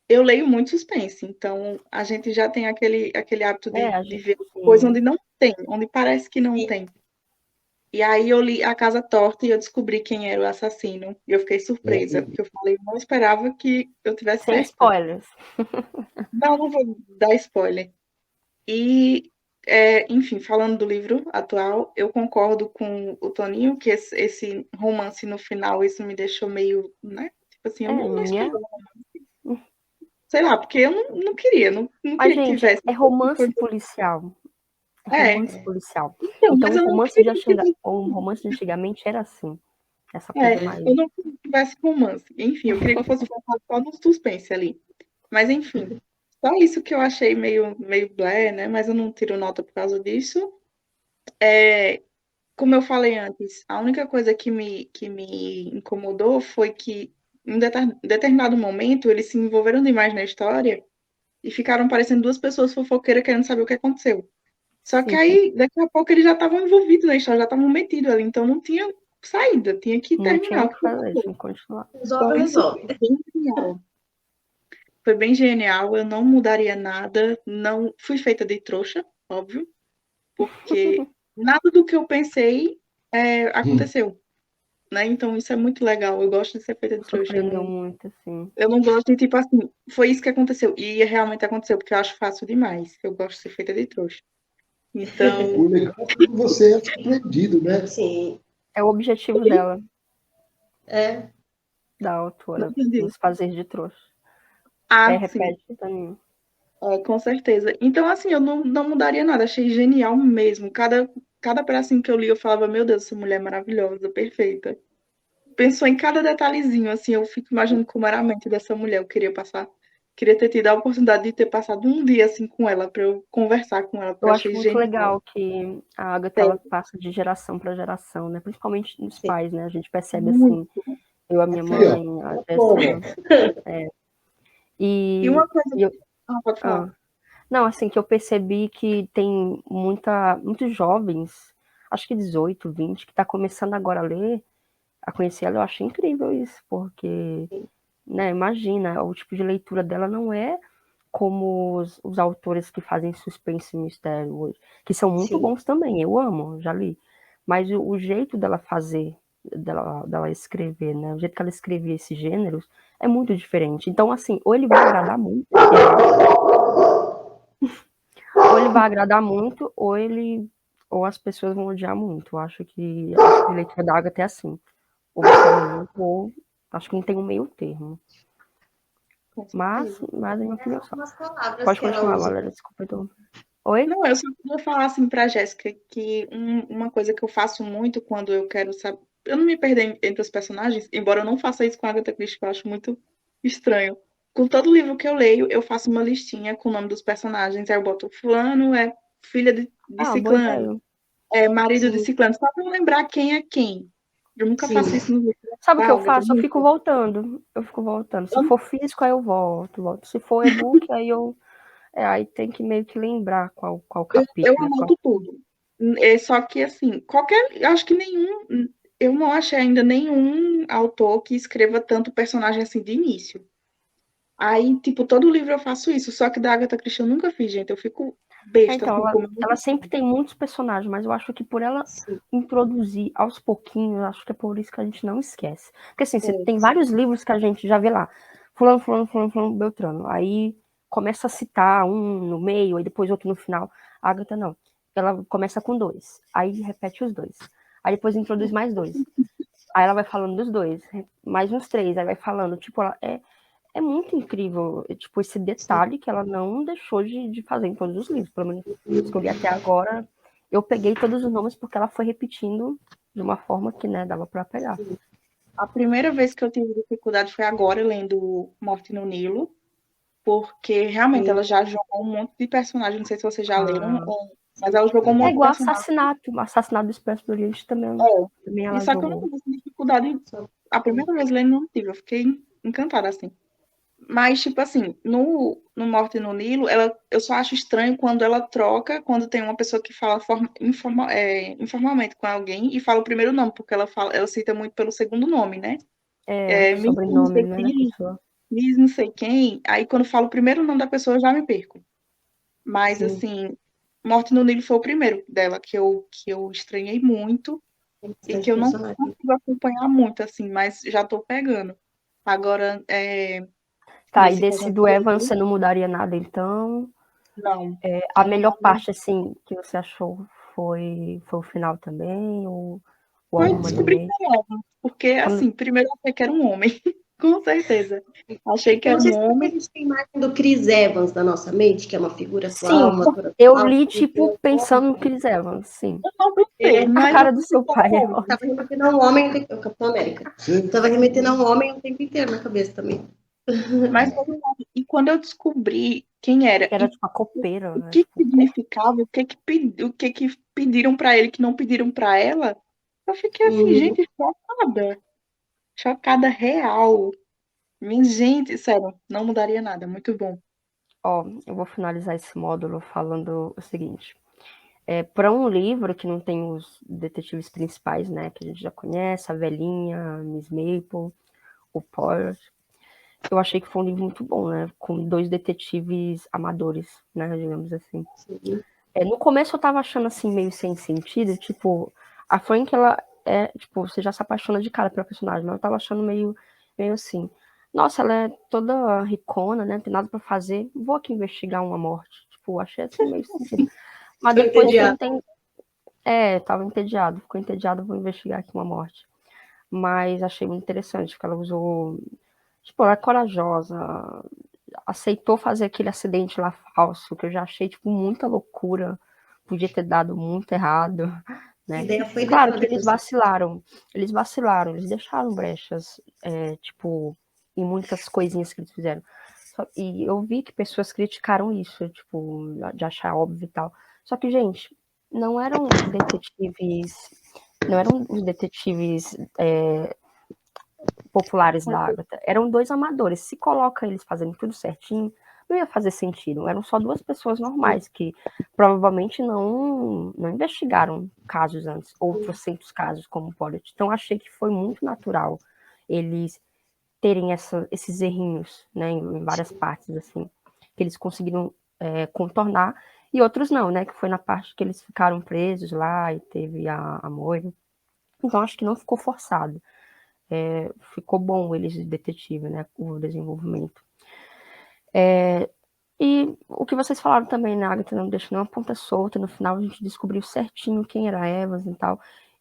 eu leio muito suspense, então a gente já tem aquele hábito A de gente, ver coisa sim. onde não tem, onde parece que não tem. E aí eu li A Casa Torta e eu descobri quem era o assassino. E eu fiquei surpresa, porque eu falei, não esperava que eu tivesse Sem certa. spoilers. Não vou dar spoiler. E, enfim, falando do livro atual, eu concordo com o Toninho que esse romance no final, isso me deixou meio, né? Tipo assim, eu não Minha. esperava. Sei lá, porque eu não queria, não Mas, queria que gente, tivesse. é romance policial. É É, romance policial. então, Então, mas eu não queria que o romance de antigamente era assim. Essa É, coisa mais. eu não queria que tivesse romance. Enfim, eu queria que fosse focado só no suspense ali. Mas, enfim, só isso que eu achei meio blé, né? Mas eu não tiro nota por causa disso. Como eu falei antes, a única coisa que me incomodou foi que, em determinado momento, eles se envolveram demais na história e ficaram parecendo duas pessoas fofoqueiras querendo saber o que aconteceu. Só que Sim, aí, daqui a pouco, eles já estavam envolvidos na história, já estavam metidos ali, então não tinha saída, tinha que não tinha terminar o o que que fazer, aconteceu. tinha que continuar. Então, Resolve, isso resolve. foi bem genial. Foi bem genial, eu não mudaria nada, não fui feita de trouxa, óbvio, porque nada do que eu pensei aconteceu, né? Então isso é muito legal, eu gosto de ser feita de trouxa, Surpreendeu muito, assim. eu não gosto de tipo assim, foi isso que aconteceu, e realmente aconteceu, porque eu acho fácil demais, eu gosto de ser feita de trouxa. Então, O legal é que você é surpreendido, né? Sim. É o objetivo dela, É. da não autora, entendi. nos fazer de trouxa. Sim, Repete pra mim. com certeza. Então, assim, eu não mudaria nada, achei genial mesmo. Cada pedacinho que eu li, eu falava, meu Deus, essa mulher é maravilhosa, perfeita. Pensou em cada detalhezinho, assim, eu fico imaginando como era a mente dessa mulher. Eu queria ter tido a oportunidade de ter passado um dia assim com ela, para eu conversar com ela, porque Eu eu acho achei muito genial. legal que a Agatha É, ela passa de geração para geração, né? Principalmente nos Sim. pais, né? A gente percebe assim, muito. eu, a minha Aqui, ó. mãe, a Toma. Jéssica. E uma E, coisa. e eu, Pode falar. não, assim, que eu percebi que tem muitos jovens, acho que 18, 20, que tá começando agora a ler, a conhecer ela, eu acho incrível isso, porque, né, imagina, o tipo de leitura dela não é como os autores que fazem suspense e mistério hoje, que são muito Sim. bons também, eu amo, já li. Mas o jeito dela fazer, dela escrever, né? O jeito que ela escrevia esses gêneros é muito diferente. Então, assim, ou ele vai agradar muito, eu acho, ou ele vai agradar muito, ou as pessoas vão odiar muito. Eu acho que a tipo de leitura da Agatha é assim. Ou você ama muito, ou acho que não tem um meio termo. Com Mas certeza. é a minha opinião só. Algumas palavras Pode que ela continuar, usa. Valéria, desculpa, então. Oi? Não, eu só queria falar assim para a Jéssica que uma coisa que eu faço muito quando eu quero saber. Eu não me perder entre os personagens, embora eu não faça isso com a Agatha Christie, que eu acho muito estranho. Com todo livro que eu leio, eu faço uma listinha com o nome dos personagens. Aí eu boto fulano é filha de Ah, boa ciclano, ideia. é marido de Sim, ciclano, só para eu lembrar quem é quem. Eu nunca faço sim. isso no livro Sabe o da que eu Agatha. faço? Eu fico voltando. Eu fico voltando. Se Eu, for físico, aí eu volto. Se for e-book, aí eu. Aí tem que meio que lembrar qual eu capítulo, né? anoto tudo. Só que, assim, acho que eu não achei ainda nenhum autor que escreva tanto personagem assim de início. Aí, tipo, todo livro eu faço isso, só que da Agatha Christie eu nunca fiz, gente. Eu fico besta, Então, assim, como ela sempre tem muitos personagens, mas eu acho que por ela Sim. introduzir aos pouquinhos, eu acho que é por isso que a gente não esquece. Porque assim, você É, tem vários livros que a gente já vê lá. Fulano, Beltrano. Aí começa a citar um no meio, aí depois outro no final. A Agatha não. Ela começa com 2. Aí repete os 2. Aí depois introduz mais 2. Aí ela vai falando dos 2. Mais uns 3. Aí vai falando. Tipo, é muito incrível, tipo, esse detalhe que ela não deixou de fazer em todos os livros. Pelo menos os que eu li até agora, eu peguei todos os nomes porque ela foi repetindo de uma forma que, né, dava pra pegar. A primeira vez que eu tive dificuldade foi agora, lendo Morte no Nilo, porque realmente ela já jogou um monte de personagens, não sei se vocês já leram, Ah, mas ela jogou um é monte de igual personagens. assassinato. O assassinato do Expresso do Oriente também, É, também e ela só que eu não jogou. tive essa dificuldade, a primeira vez lendo não tive, eu fiquei encantada, assim. Mas, tipo assim, no Morte no Nilo, eu só acho estranho quando ela troca, quando tem uma pessoa que fala informalmente com alguém e fala o primeiro nome, porque ela cita muito pelo segundo nome, né? É, Miss não sobrenome, sei né, da quem, pessoa. Miss não sei quem, aí quando fala o primeiro nome da pessoa eu já me perco. Mas, Sim, assim, Morte no Nilo foi o primeiro dela que eu estranhei muito Tem e bastante que eu não personagem. consigo acompanhar muito, assim, mas já tô pegando. Agora, tá, e nesse que a desse gente do Evan falou, você não mudaria nada, então. não. A Não melhor mudaria. parte, assim, que você achou foi o final também, ou Foi alguma do descobrir meio? que era, porque, Quando- assim, primeiro eu achei que era um homem, com certeza. Achei que Eu era não sei um se é porque a homem. gente tem imagem do Chris Evans na nossa mente, que é uma figura atual, Sim, um ator eu atual. li, tipo, Então, pensando no Chris Evans, sim. Eu não pensei, é, A mas eu cara do pensei seu que era pai um é homem. ótima. tava remetendo a um homem, o Capitão América. Sim. Tava remetendo a um homem o tempo inteiro na cabeça também. Mas foi um homem. E quando eu descobri quem era Era e tipo a copeira, o né? que Tipo, significava, o que que pediram pra ele que não pediram pra ela, eu fiquei assim, Uhum. gente, chocada. Chocada real. Minha gente, sério, não mudaria nada. Muito bom. ó, eu vou finalizar esse módulo falando o seguinte. Para um livro que não tem os detetives principais, né? Que a gente já conhece, a Velhinha, a Miss Maple, o Poirot, eu achei que foi um livro muito bom, né? Com dois detetives amadores, né? Digamos assim. Sim. No começo eu tava achando assim, meio sem sentido, tipo, a Frank, ela tipo, você já se apaixona de cara pela personagem, mas eu tava achando meio assim. Nossa, ela é toda ricona, né? Não tem nada pra fazer. Vou aqui investigar uma morte. Tipo, achei assim meio sem sentido. Mas Tô depois fui entediada. entender. Tava entediado. Ficou entediado, vou investigar aqui uma morte. Mas achei muito interessante, porque ela usou. Tipo, ela é corajosa, aceitou fazer aquele acidente lá falso, que eu já achei, tipo, muita loucura. Podia ter dado muito errado, A né? ideia foi Claro dela que eles depois. vacilaram. Eles deixaram brechas, tipo, em muitas coisinhas que eles fizeram. E eu vi que pessoas criticaram isso, tipo, de achar óbvio e tal. Só que, gente, não eram detetives, não eram os detetives populares da Agatha. Eram dois amadores. Se coloca eles fazendo tudo certinho, não ia fazer sentido. Eram só duas pessoas normais que provavelmente não investigaram casos antes, ou trocentos casos como o Pollitt. Então achei que foi muito natural eles terem esses errinhos, né, em várias partes assim, que eles conseguiram contornar e outros não, né, que foi na parte que eles ficaram presos lá e teve a Moira. Então acho que não ficou forçado. Ficou bom eles de detetive, né? O desenvolvimento. E o que vocês falaram também, né, Agatha, não deixa nenhuma ponta solta. No final a gente descobriu certinho quem era a Evans e tal.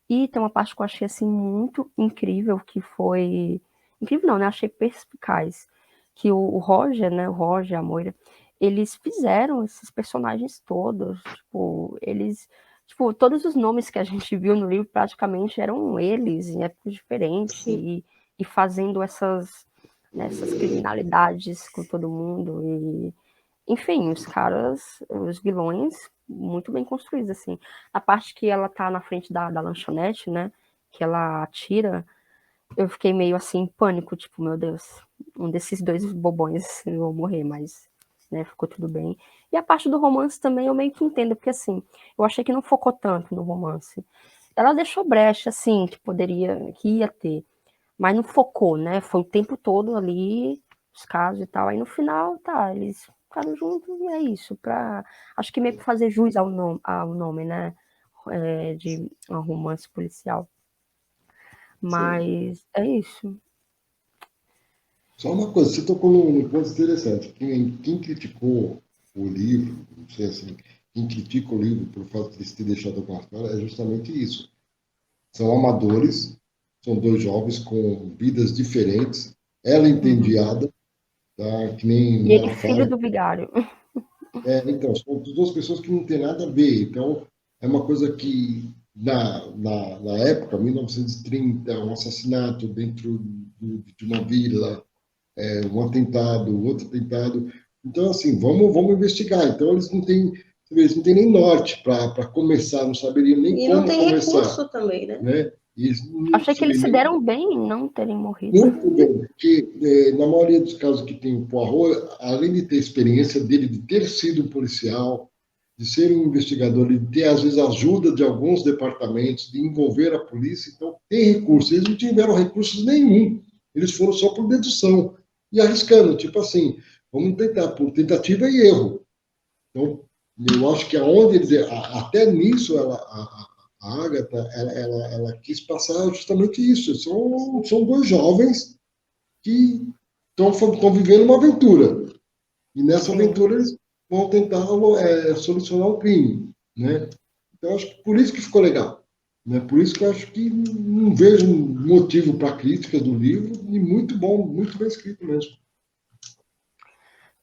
E tem uma parte que eu achei assim muito incrível, que foi. Incrível não, né? Achei perspicaz. Que o Roger, né? O Roger, a Moira, eles fizeram esses personagens todos. Tipo, eles. Tipo, todos os nomes que a gente viu no livro praticamente eram eles, em épocas diferentes, Sim. e fazendo essas criminalidades com todo mundo. Enfim, os caras, os vilões, muito bem construídos, assim. A parte que ela tá na frente da lanchonete, né? Que ela atira, eu fiquei meio assim, em pânico, tipo, meu Deus, um desses dois bobões eu vou morrer, mas, né, ficou tudo bem. E a parte do romance também eu meio que entendo, porque assim, eu achei que não focou tanto no romance. Ela deixou brecha, assim, que ia ter, mas não focou, né? Foi o tempo todo ali, os casos e tal. Aí no final, tá, eles ficaram juntos e é isso. Acho que meio que fazer jus ao nome, né? De um romance policial. Sim. Mas é isso. Só uma coisa, você tocou num ponto interessante. Quem criticou o livro, não sei assim, quem critica o livro por fato de se ter deixado algumas claras, é justamente isso. São amadores, são dois jovens com vidas diferentes. Ela Uhum. entediada, tá? Que E nem ele, ela filho fala. do vigário. Então, são duas pessoas que não têm nada a ver. Então, é uma coisa que na época, 1930, um assassinato dentro de uma vila, um atentado, outro atentado. Então, assim, vamos investigar. Então, eles não têm nem norte para começar, não saberiam nem E não como tem começar, recurso também, né? né? E eles não Achei que eles saberiam se nem deram bem em não terem morrido. muito bem, porque na maioria dos casos que tem o Poirot, além de ter experiência dele, de ter sido um policial, de ser um investigador, de ter, às vezes, ajuda de alguns departamentos, de envolver a polícia, então tem recursos. Eles não tiveram recursos nenhum, eles foram só por dedução e arriscando, tipo assim, vamos tentar, por tentativa e erro. Então, eu acho que aonde eles, até nisso, a Agatha, ela quis passar justamente isso. São dois jovens que estão vivendo uma aventura. E nessa Sim. aventura eles vão tentar solucionar o crime, né? Então, acho que por isso que ficou legal. Né? Por isso que eu acho que não vejo motivo para críticas do livro, e muito bom, muito bem escrito mesmo.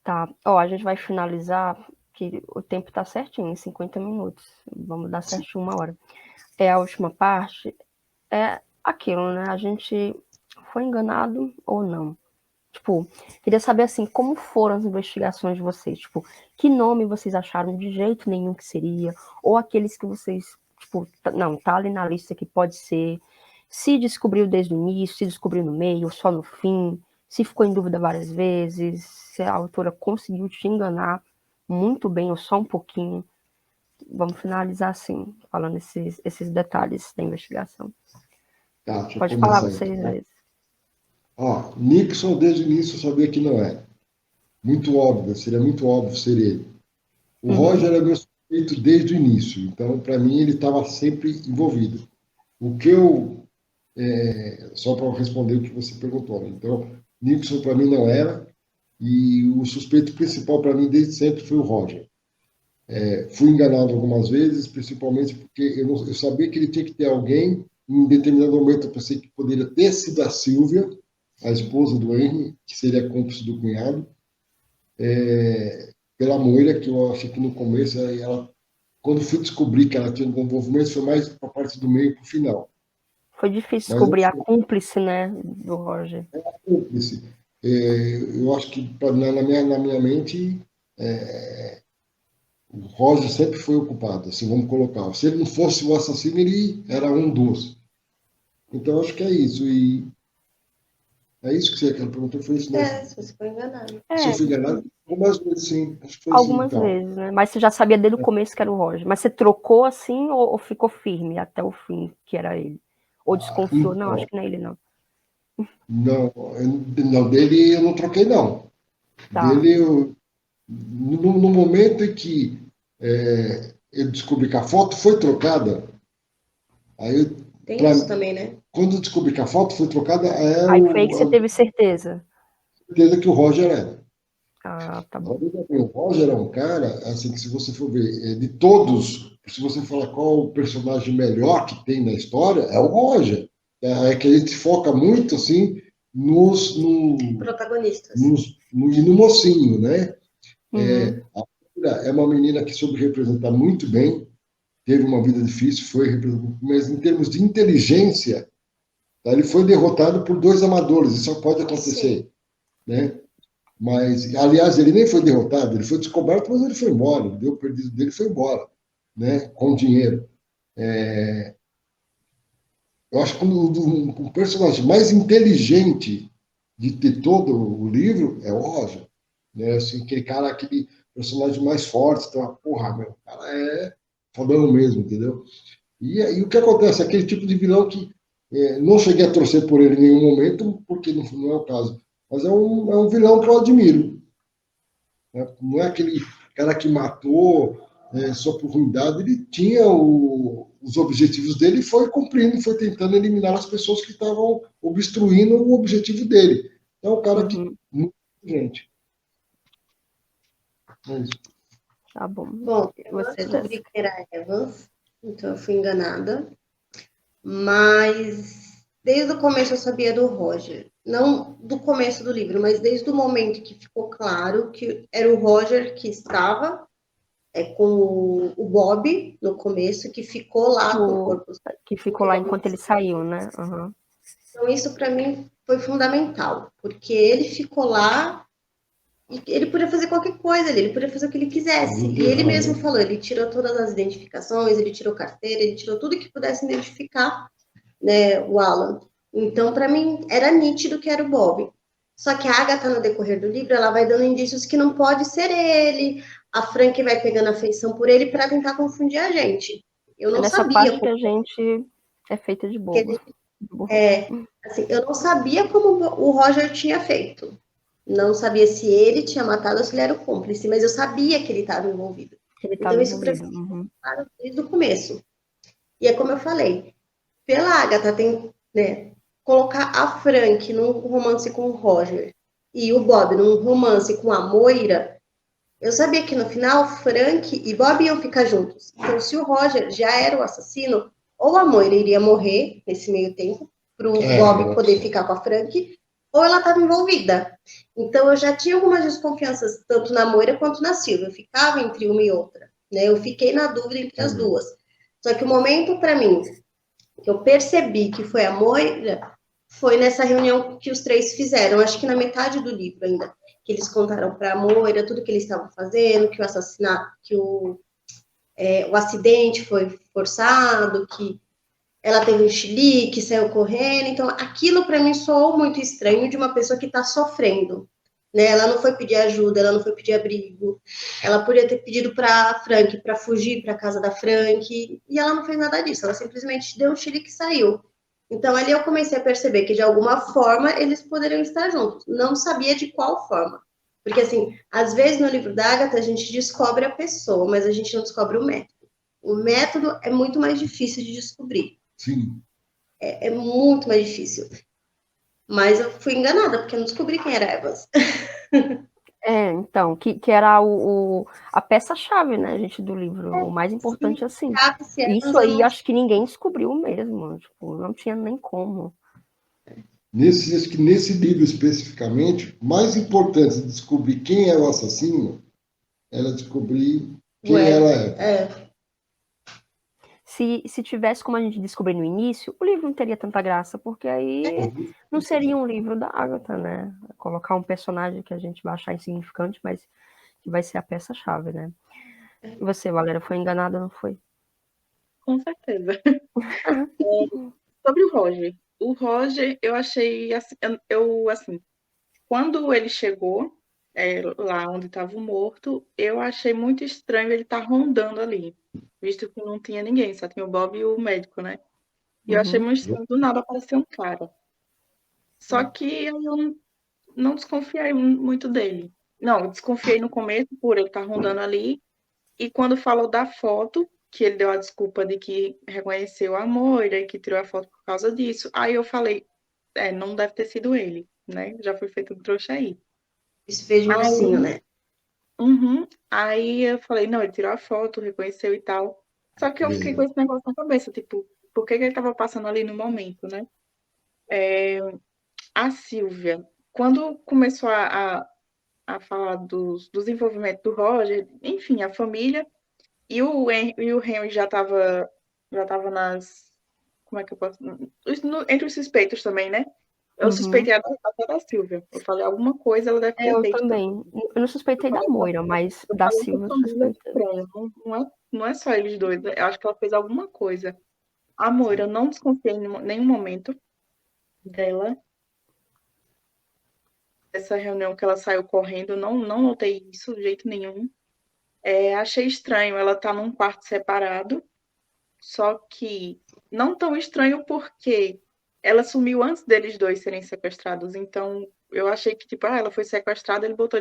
Tá. Ó, a gente vai finalizar, que o tempo tá certinho, 50 minutos. Vamos dar certinho 1 hora. É a última parte. É aquilo, né? A gente foi enganado ou não? Tipo, queria saber, assim, como foram as investigações de vocês? Tipo, que nome vocês acharam de jeito nenhum que seria? Ou aqueles que vocês, tipo, não, tá ali na lista que pode ser. Se descobriu desde o início, se descobriu no meio, ou só no fim, se ficou em dúvida várias vezes, se a autora conseguiu te enganar muito bem ou só um pouquinho. Vamos finalizar assim, falando esses detalhes da investigação. Tá, deixa eu Pode falar começar vocês então. vezes. Ó, Nixon, desde o início, eu sabia que não é. Muito óbvio, seria muito óbvio ser ele. O Roger é meu suspeito desde o início, então, para mim, ele estava sempre envolvido. O que eu. Só para responder o que você perguntou, né? Então, Nixon para mim não era, e o suspeito principal para mim desde sempre foi o Roger. Fui enganado algumas vezes, principalmente porque eu sabia que ele tinha que ter alguém. Em determinado momento, eu pensei que poderia ter sido a Silvia, a esposa do Henry, que seria cúmplice do cunhado, pela Moira, que eu achei que no começo, quando fui descobrir que ela tinha um envolvimento, foi mais para a parte do meio para o final. Foi difícil Mas descobrir a cúmplice, né, do Roger. cúmplice. Eu acho que na minha mente, o Roger sempre foi o culpado, assim, vamos colocar. Se ele não fosse o assassino, ele era um dos. Então, acho que é isso. E é isso que você perguntou, foi isso, né? Se você foi enganado. Se eu É, fui enganado, algumas vezes, sim. Acho que foi assim, algumas então. vezes, né? Mas você já sabia desde o começo que era o Roger. Mas você trocou assim ou ficou firme até o fim que era ele? Ou desconfiou? Não, acho Então, que não é ele, não. não, dele eu não troquei, não. Tá. Dele, no momento em que eu descobri que a foto foi trocada, aí, Tem pra, isso também, né? quando eu descobri que a foto foi trocada, é Aí foi aí que você teve certeza. a certeza que o Roger era. Ah, tá bom. O Roger é um cara, assim, que se você for ver, de todos, se você falar qual o personagem melhor que tem na história, é o Roger. É que a gente foca muito, assim, Protagonistas. e no mocinho, né? Uhum. A Kira é uma menina que soube representar muito bem, teve uma vida difícil, foi representada, mas em termos de inteligência, tá, ele foi derrotado por dois amadores, isso pode acontecer, Sim. né? Mas, aliás, ele nem foi derrotado, ele foi descoberto, mas ele foi embora, ele deu o perdido dele e foi embora, né? Com dinheiro. Eu acho que o personagem mais inteligente de ter todo o livro é o Roger, né? Assim, aquele cara, aquele personagem mais forte, então, porra, meu, o cara é fodão mesmo, entendeu? E o que acontece? Aquele tipo de vilão que não cheguei a torcer por ele em nenhum momento, porque não é o caso, mas é um vilão que eu admiro, né? Não é aquele cara que matou só por ruindade, ele tinha os objetivos dele e foi cumprindo, foi tentando eliminar as pessoas que estavam obstruindo o objetivo dele. É um cara que Uhum. muito inteligente. É isso. Tá bom. Bom, E eu não você, descobri Jéssica? que era Evans, então eu fui enganada. Mas desde o começo eu sabia do Roger. Não do começo do livro, mas desde o momento que ficou claro que era o Roger que estava com o Bob no começo, que ficou lá com o corpo. Que ficou lá enquanto ele saiu, né? Uhum. Então, isso para mim foi fundamental, porque ele ficou lá e ele podia fazer qualquer coisa ali, ele podia fazer o que ele quisesse. E ele mesmo falou, ele tirou todas as identificações, ele tirou carteira, ele tirou tudo que pudesse identificar, né, o Alan. Então, para mim, era nítido que era o Bob. Só que a Agatha, no decorrer do livro, ela vai dando indícios que não pode ser ele, a Frank vai pegando afeição por ele para tentar confundir a gente. Eu não nessa sabia parte que a gente é feita de bobo. Assim, eu não sabia como o Roger tinha feito. Não sabia se ele tinha matado ou se ele era o cúmplice, mas eu sabia que ele estava envolvido. Então, isso para mim, claro, desde o começo. E é como eu falei, pela Agatha tem, né, colocar a Frank num romance com o Roger e o Bob num romance com a Moira, eu sabia que no final Frank e Bob iam ficar juntos. Então, se o Roger já era o assassino, ou a Moira iria morrer nesse meio tempo, para o Bob poder ficar com a Frank, ou ela estava envolvida. Então, eu já tinha algumas desconfianças, tanto na Moira quanto na Silvia. Eu ficava entre uma e outra. Né? Eu fiquei na dúvida entre as duas. Só que o momento, para mim, que eu percebi que foi a Moira, foi nessa reunião que os três fizeram, acho que na metade do livro ainda, que eles contaram para a Moira tudo que eles estavam fazendo, que o assassinato, que o acidente foi forçado, que ela teve um chilique, saiu correndo. Então, aquilo para mim soou muito estranho de uma pessoa que está sofrendo. Né? Ela não foi pedir ajuda, ela não foi pedir abrigo. Ela podia ter pedido para a Frank para fugir para a casa da Frank, e ela não fez nada disso. Ela simplesmente deu um chilique e saiu. Então, ali eu comecei a perceber que, de alguma forma, eles poderiam estar juntos. Não sabia de qual forma. Porque, assim, às vezes no livro da Agatha a gente descobre a pessoa, mas a gente não descobre o método. O método é muito mais difícil de descobrir. Sim. É muito mais difícil. Mas eu fui enganada, porque eu não descobri quem era Evans. Então, que era a peça-chave, né, gente, do livro. O mais importante, assim. Isso aí, acho que ninguém descobriu mesmo. Tipo, não tinha nem como. Acho que nesse livro especificamente, mais importante de descobrir quem é o assassino era descobrir quem ela é. Se tivesse como a gente descobrir no início, o livro não teria tanta graça, porque aí não seria um livro da Agatha, né? Colocar um personagem que a gente vai achar insignificante, mas que vai ser a peça-chave, né? E você, Valéria, foi enganada, não foi? Com certeza. Sobre o Roger. O Roger, eu achei assim, quando ele chegou lá onde estava o morto, eu achei muito estranho ele estar rondando ali, visto que não tinha ninguém, só tinha o Bob e o médico, né? E eu achei muito estranho, do nada aparecer um cara. Só que eu não desconfiei muito dele. Não, eu desconfiei no começo por ele estar rondando ali, e quando falou da foto, que ele deu a desculpa de que reconheceu a Moira e que tirou a foto por causa disso, aí eu falei, não deve ter sido ele, né? Já foi feito um trouxa aí. Isso fez de ursinho, né? Aí eu falei, não, ele tirou a foto, reconheceu e tal. Só que eu fiquei com esse negócio na cabeça, tipo, por que ele tava passando ali no momento, né? A Silvia, quando começou a falar dos envolvimentos do Roger, enfim, a família, e o Henry já tava nas... Como é que eu posso... Entre os suspeitos também, né? Eu suspeitei até da Silvia. Eu falei alguma coisa, ela deve ter Eu feito. também. Eu não suspeitei da Moira, mas da Silvia eu suspeitei. Não é só eles dois. Eu acho que ela fez alguma coisa. A Moira, eu não desconfiei em nenhum momento dela. Essa reunião que ela saiu correndo, não notei isso de jeito nenhum. Achei estranho ela estar num quarto separado. Só que não tão estranho porque ela sumiu antes deles dois serem sequestrados. Então, eu achei que, tipo, ela foi sequestrada, ele botou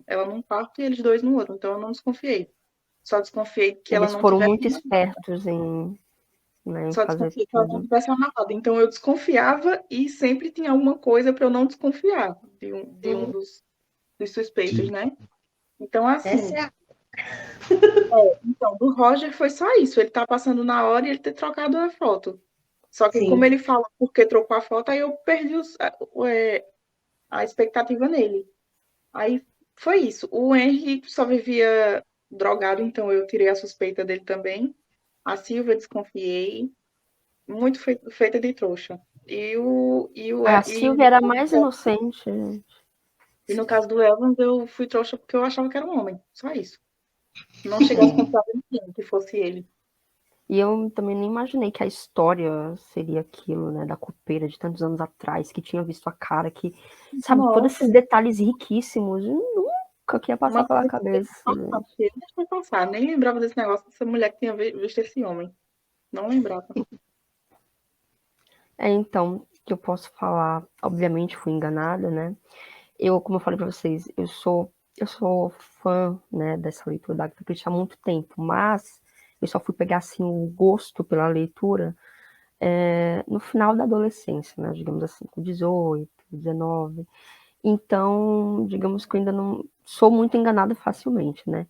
ela num quarto e eles dois no outro. Então, eu não desconfiei. Só desconfiei que ela Eles não foram tivesse... muito espertos em Só fazer desconfiei que ela não tudo. tivesse amarrado. Então, eu desconfiava e sempre tinha alguma coisa para eu não desconfiar de um dos suspeitos, né? Então, assim... Então, do Roger foi só isso. Ele tá passando na hora e ele ter trocado a foto. Só que como ele fala porque trocou a foto, aí eu perdi a expectativa nele. Aí foi isso. O Henry só vivia drogado, então eu tirei a suspeita dele também. A Silvia desconfiei, muito feita de trouxa. A Silvia era mais inocente. E no caso do Evans, eu fui trouxa porque eu achava que era um homem, só isso. Não cheguei a desconfiar de ninguém que fosse ele. E eu também nem imaginei que a história seria aquilo, né, da copeira de tantos anos atrás, que tinha visto a cara, que, sabe, todos esses detalhes riquíssimos, nunca que ia passar pela cabeça. Deixa eu passar, nem lembrava desse negócio dessa mulher que tinha visto esse homem. Não lembrava. Então, que eu posso falar, obviamente fui enganada, né? Como eu falei para vocês, eu sou fã, né, dessa leitura da Agatha Christie há muito tempo, mas eu só fui pegar, assim, o gosto pela leitura no final da adolescência, né, digamos assim, com 18, 19. Então, digamos que eu ainda não sou muito enganada facilmente, né?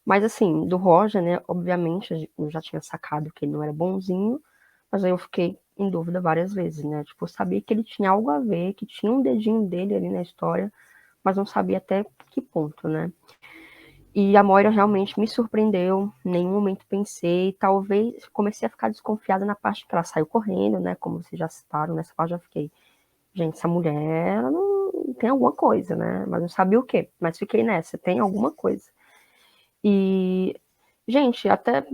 Mas, assim, do Roger, né, obviamente, eu já tinha sacado que ele não era bonzinho, mas aí eu fiquei em dúvida várias vezes, né? Tipo, eu sabia que ele tinha algo a ver, que tinha um dedinho dele ali na história, mas não sabia até que ponto, né? E a Moira realmente me surpreendeu, em nenhum momento pensei, talvez comecei a ficar desconfiada na parte que ela saiu correndo, né? Como vocês já citaram, nessa parte eu já fiquei, gente, essa mulher, ela não tem alguma coisa, né? Mas não sabia o quê, mas fiquei nessa, tem alguma coisa. E, gente, até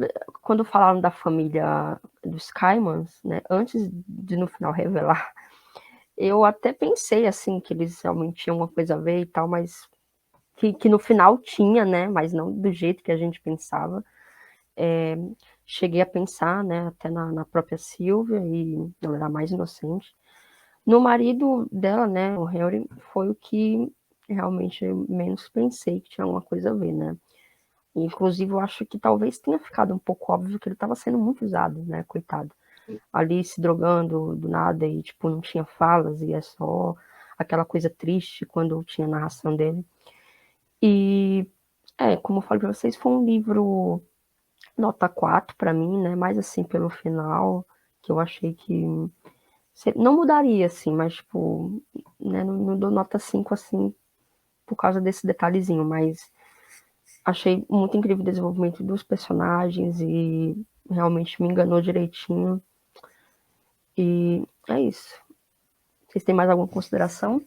quando falaram da família dos Caimans, né? Antes de no final revelar, eu até pensei, assim, que eles realmente tinham uma coisa a ver e tal, mas que no final tinha, né? Mas não do jeito que a gente pensava. Cheguei a pensar, né? Até na própria Silvia, e ela era mais inocente. No marido dela, né? O Henry, foi o que realmente eu menos pensei que tinha alguma coisa a ver, né? Inclusive, eu acho que talvez tenha ficado um pouco óbvio que ele estava sendo muito usado, né? Coitado. Ali se drogando do nada e, tipo, não tinha falas e é só aquela coisa triste quando tinha a narração dele. E, como eu falei pra vocês, foi um livro nota 4 pra mim, né? Mais assim, pelo final, que eu achei que não mudaria, assim, mas, tipo, né? Não dou nota 5, assim, por causa desse detalhezinho, mas achei muito incrível o desenvolvimento dos personagens e realmente me enganou direitinho. E é isso. Vocês têm mais alguma consideração?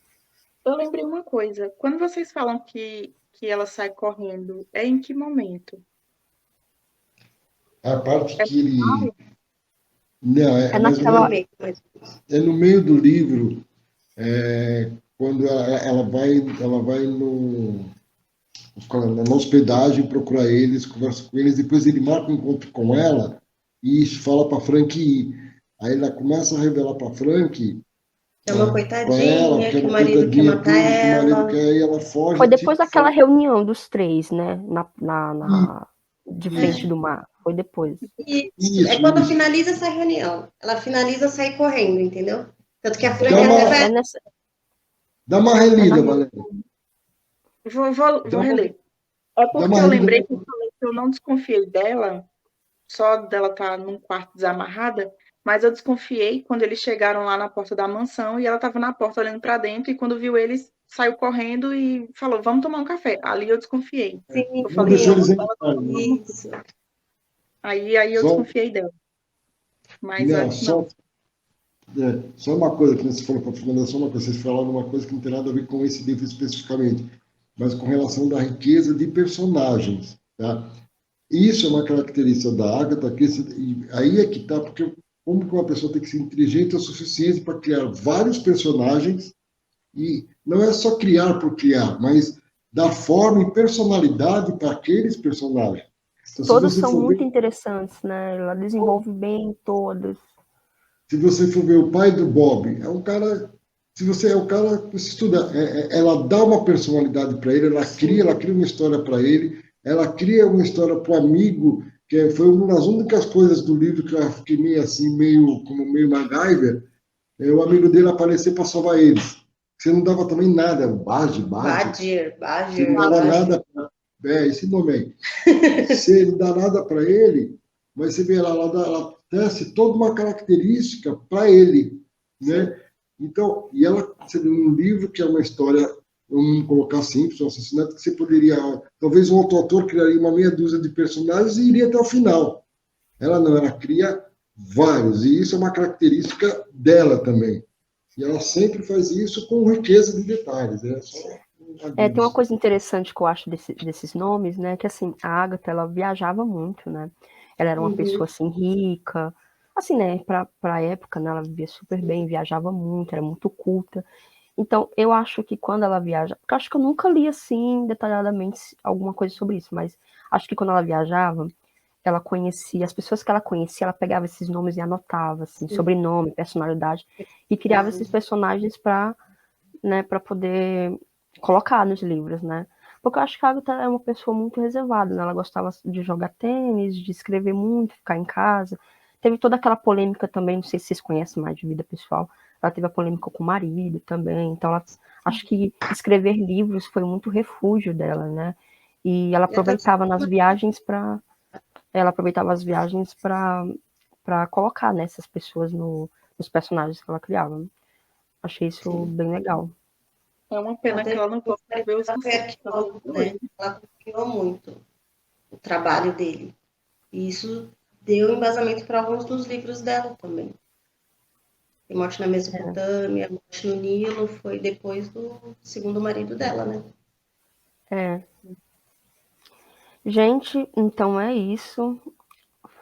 Eu lembrei uma coisa. Quando vocês falam que ela sai correndo, é em que momento? A parte que ele. final? Não, É mais ou naquela. menos. É no meio do livro, quando ela vai na hospedagem procurar eles, conversa com eles, depois ele marca um encontro com ela e fala para Frank ir. Aí ela começa a revelar para Frank, É uma para ela, coitadinha, que é que o uma marido quer coitadinha, matar tudo que o marido ela. quer, e ela foge. Foi depois Tipo, daquela reunião dos três, né? De frente É. do mar. Foi depois. Isso. É quando isso. finaliza essa reunião. Ela finaliza sair correndo, entendeu? Tanto que a Frank Dá até uma, vai. Nessa. dá uma relida, Valéria. Vou reler. É Dá porque uma eu relida. lembrei que eu falei que eu não desconfiei dela, só dela estar num quarto desamarrada, mas eu desconfiei quando eles chegaram lá na porta da mansão e ela estava na porta olhando para dentro e quando viu eles, saiu correndo e falou, vamos tomar um café. Ali eu desconfiei. Eu Não falei, deixou eles ela entrarem. Isso. aí eu Só, desconfiei dela. Mas não, antes não. só uma coisa que você falou para a Fernanda, só uma coisa, vocês falaram uma coisa que não tem nada a ver com esse livro especificamente, mas com relação da riqueza de personagens, tá? Isso é uma característica da Agatha Christie, e aí é que tá, porque como que uma pessoa tem que ser inteligente o suficiente para criar vários personagens, e não é só criar por criar, mas dar forma e personalidade para aqueles personagens. Então, se Todas você são for muito ver, interessantes, né? Ela desenvolve bem todas. se você for ver o pai do Bob, é um cara. Se você é o cara que se estuda, ela dá uma personalidade para ele, ela cria uma história para ele, ela cria uma história para o amigo, foi uma das únicas coisas do livro que eu fiquei meio assim, como meio MacGyver, o amigo dele aparecer para salvar eles. Você não dava também nada, Badir, você não dava nada, esse nome aí. Você não dá nada para ele, mas você vê ela tece toda uma característica para ele, né? Então, e ela, você vê um livro que é uma história vamos colocar simples, um assassinato que você poderia, talvez um outro autor criaria uma meia dúzia de personagens e iria até o final. Ela não, ela cria vários, e isso é uma característica dela também. E ela sempre faz isso com riqueza de detalhes. É só Tem uma coisa interessante que eu acho desses nomes, né? Que assim, a Agatha, ela viajava muito, né? Ela era uma pessoa assim rica, assim, né? Pra época, né? Ela vivia super bem, viajava muito, era muito culta. Então, eu acho que quando ela viaja, porque eu acho que eu nunca li assim detalhadamente alguma coisa sobre isso, mas acho que quando ela viajava, ela conhecia as pessoas que ela conhecia, ela pegava esses nomes e anotava, assim, sobrenome, personalidade, e criava esses personagens para, né, para poder colocar nos livros, né? Porque eu acho que a Agatha é uma pessoa muito reservada, né? Ela gostava de jogar tênis, de escrever muito, ficar em casa. Teve toda aquela polêmica também, não sei se vocês conhecem mais de vida pessoal, ela teve a polêmica com o marido também, então ela, acho que escrever livros foi muito refúgio dela, né? E ela aproveitava nas viagens para as viagens para colocar, né, essas pessoas nos personagens que ela criava. Achei isso bem legal. É uma pena que ela não pode ver os arqueólogo, né? Ela confiou muito o trabalho dele. E isso deu embasamento para alguns dos livros dela também. Tem Morte na Mesopotâmia, Morte no Nilo, foi depois do segundo marido dela, né? Gente, então é isso.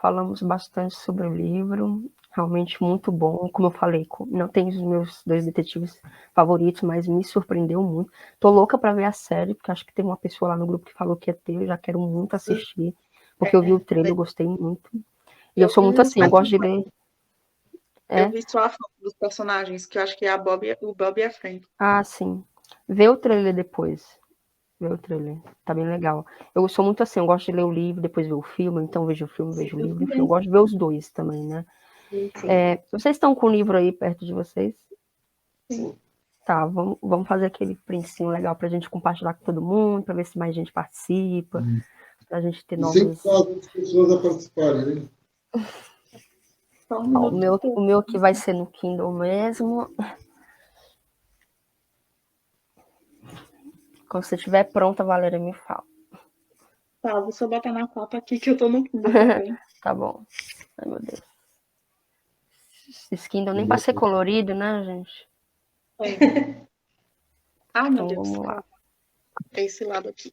Falamos bastante sobre o livro. Realmente muito bom. Como eu falei, não tenho os meus 2 detetives favoritos, mas me surpreendeu muito. Tô louca para ver a série, porque acho que tem uma pessoa lá no grupo que falou que ia ter. Eu já quero muito assistir, porque eu vi o trailer, eu gostei muito. E eu sou muito assim, eu gosto de ler. Eu vi só a foto dos personagens, que eu acho que é o Bob e a Frank. Ah, sim. Vê o trailer depois. Vê o trailer. Tá bem legal. Eu sou muito assim, eu gosto de ler o livro, depois ver o filme, então vejo o filme, vejo o livro, enfim, eu gosto de ver os dois também, né? Vocês estão com o livro aí perto de vocês? Sim. Tá, vamos fazer aquele printinho legal pra gente compartilhar com todo mundo, pra ver se mais gente participa, pra gente ter E sempre novos. faz as pessoas a participarem, né? Só um Ó, minuto. o meu aqui vai ser no Kindle mesmo. Quando você estiver pronta, Valéria, me fala. Tá, vou só botar na capa aqui que eu tô no Kindle também. Tá bom. Ai, meu Deus. Esse Kindle nem pra ser colorido, né, gente? Ai, meu Então Deus. vamos lá. É esse lado aqui.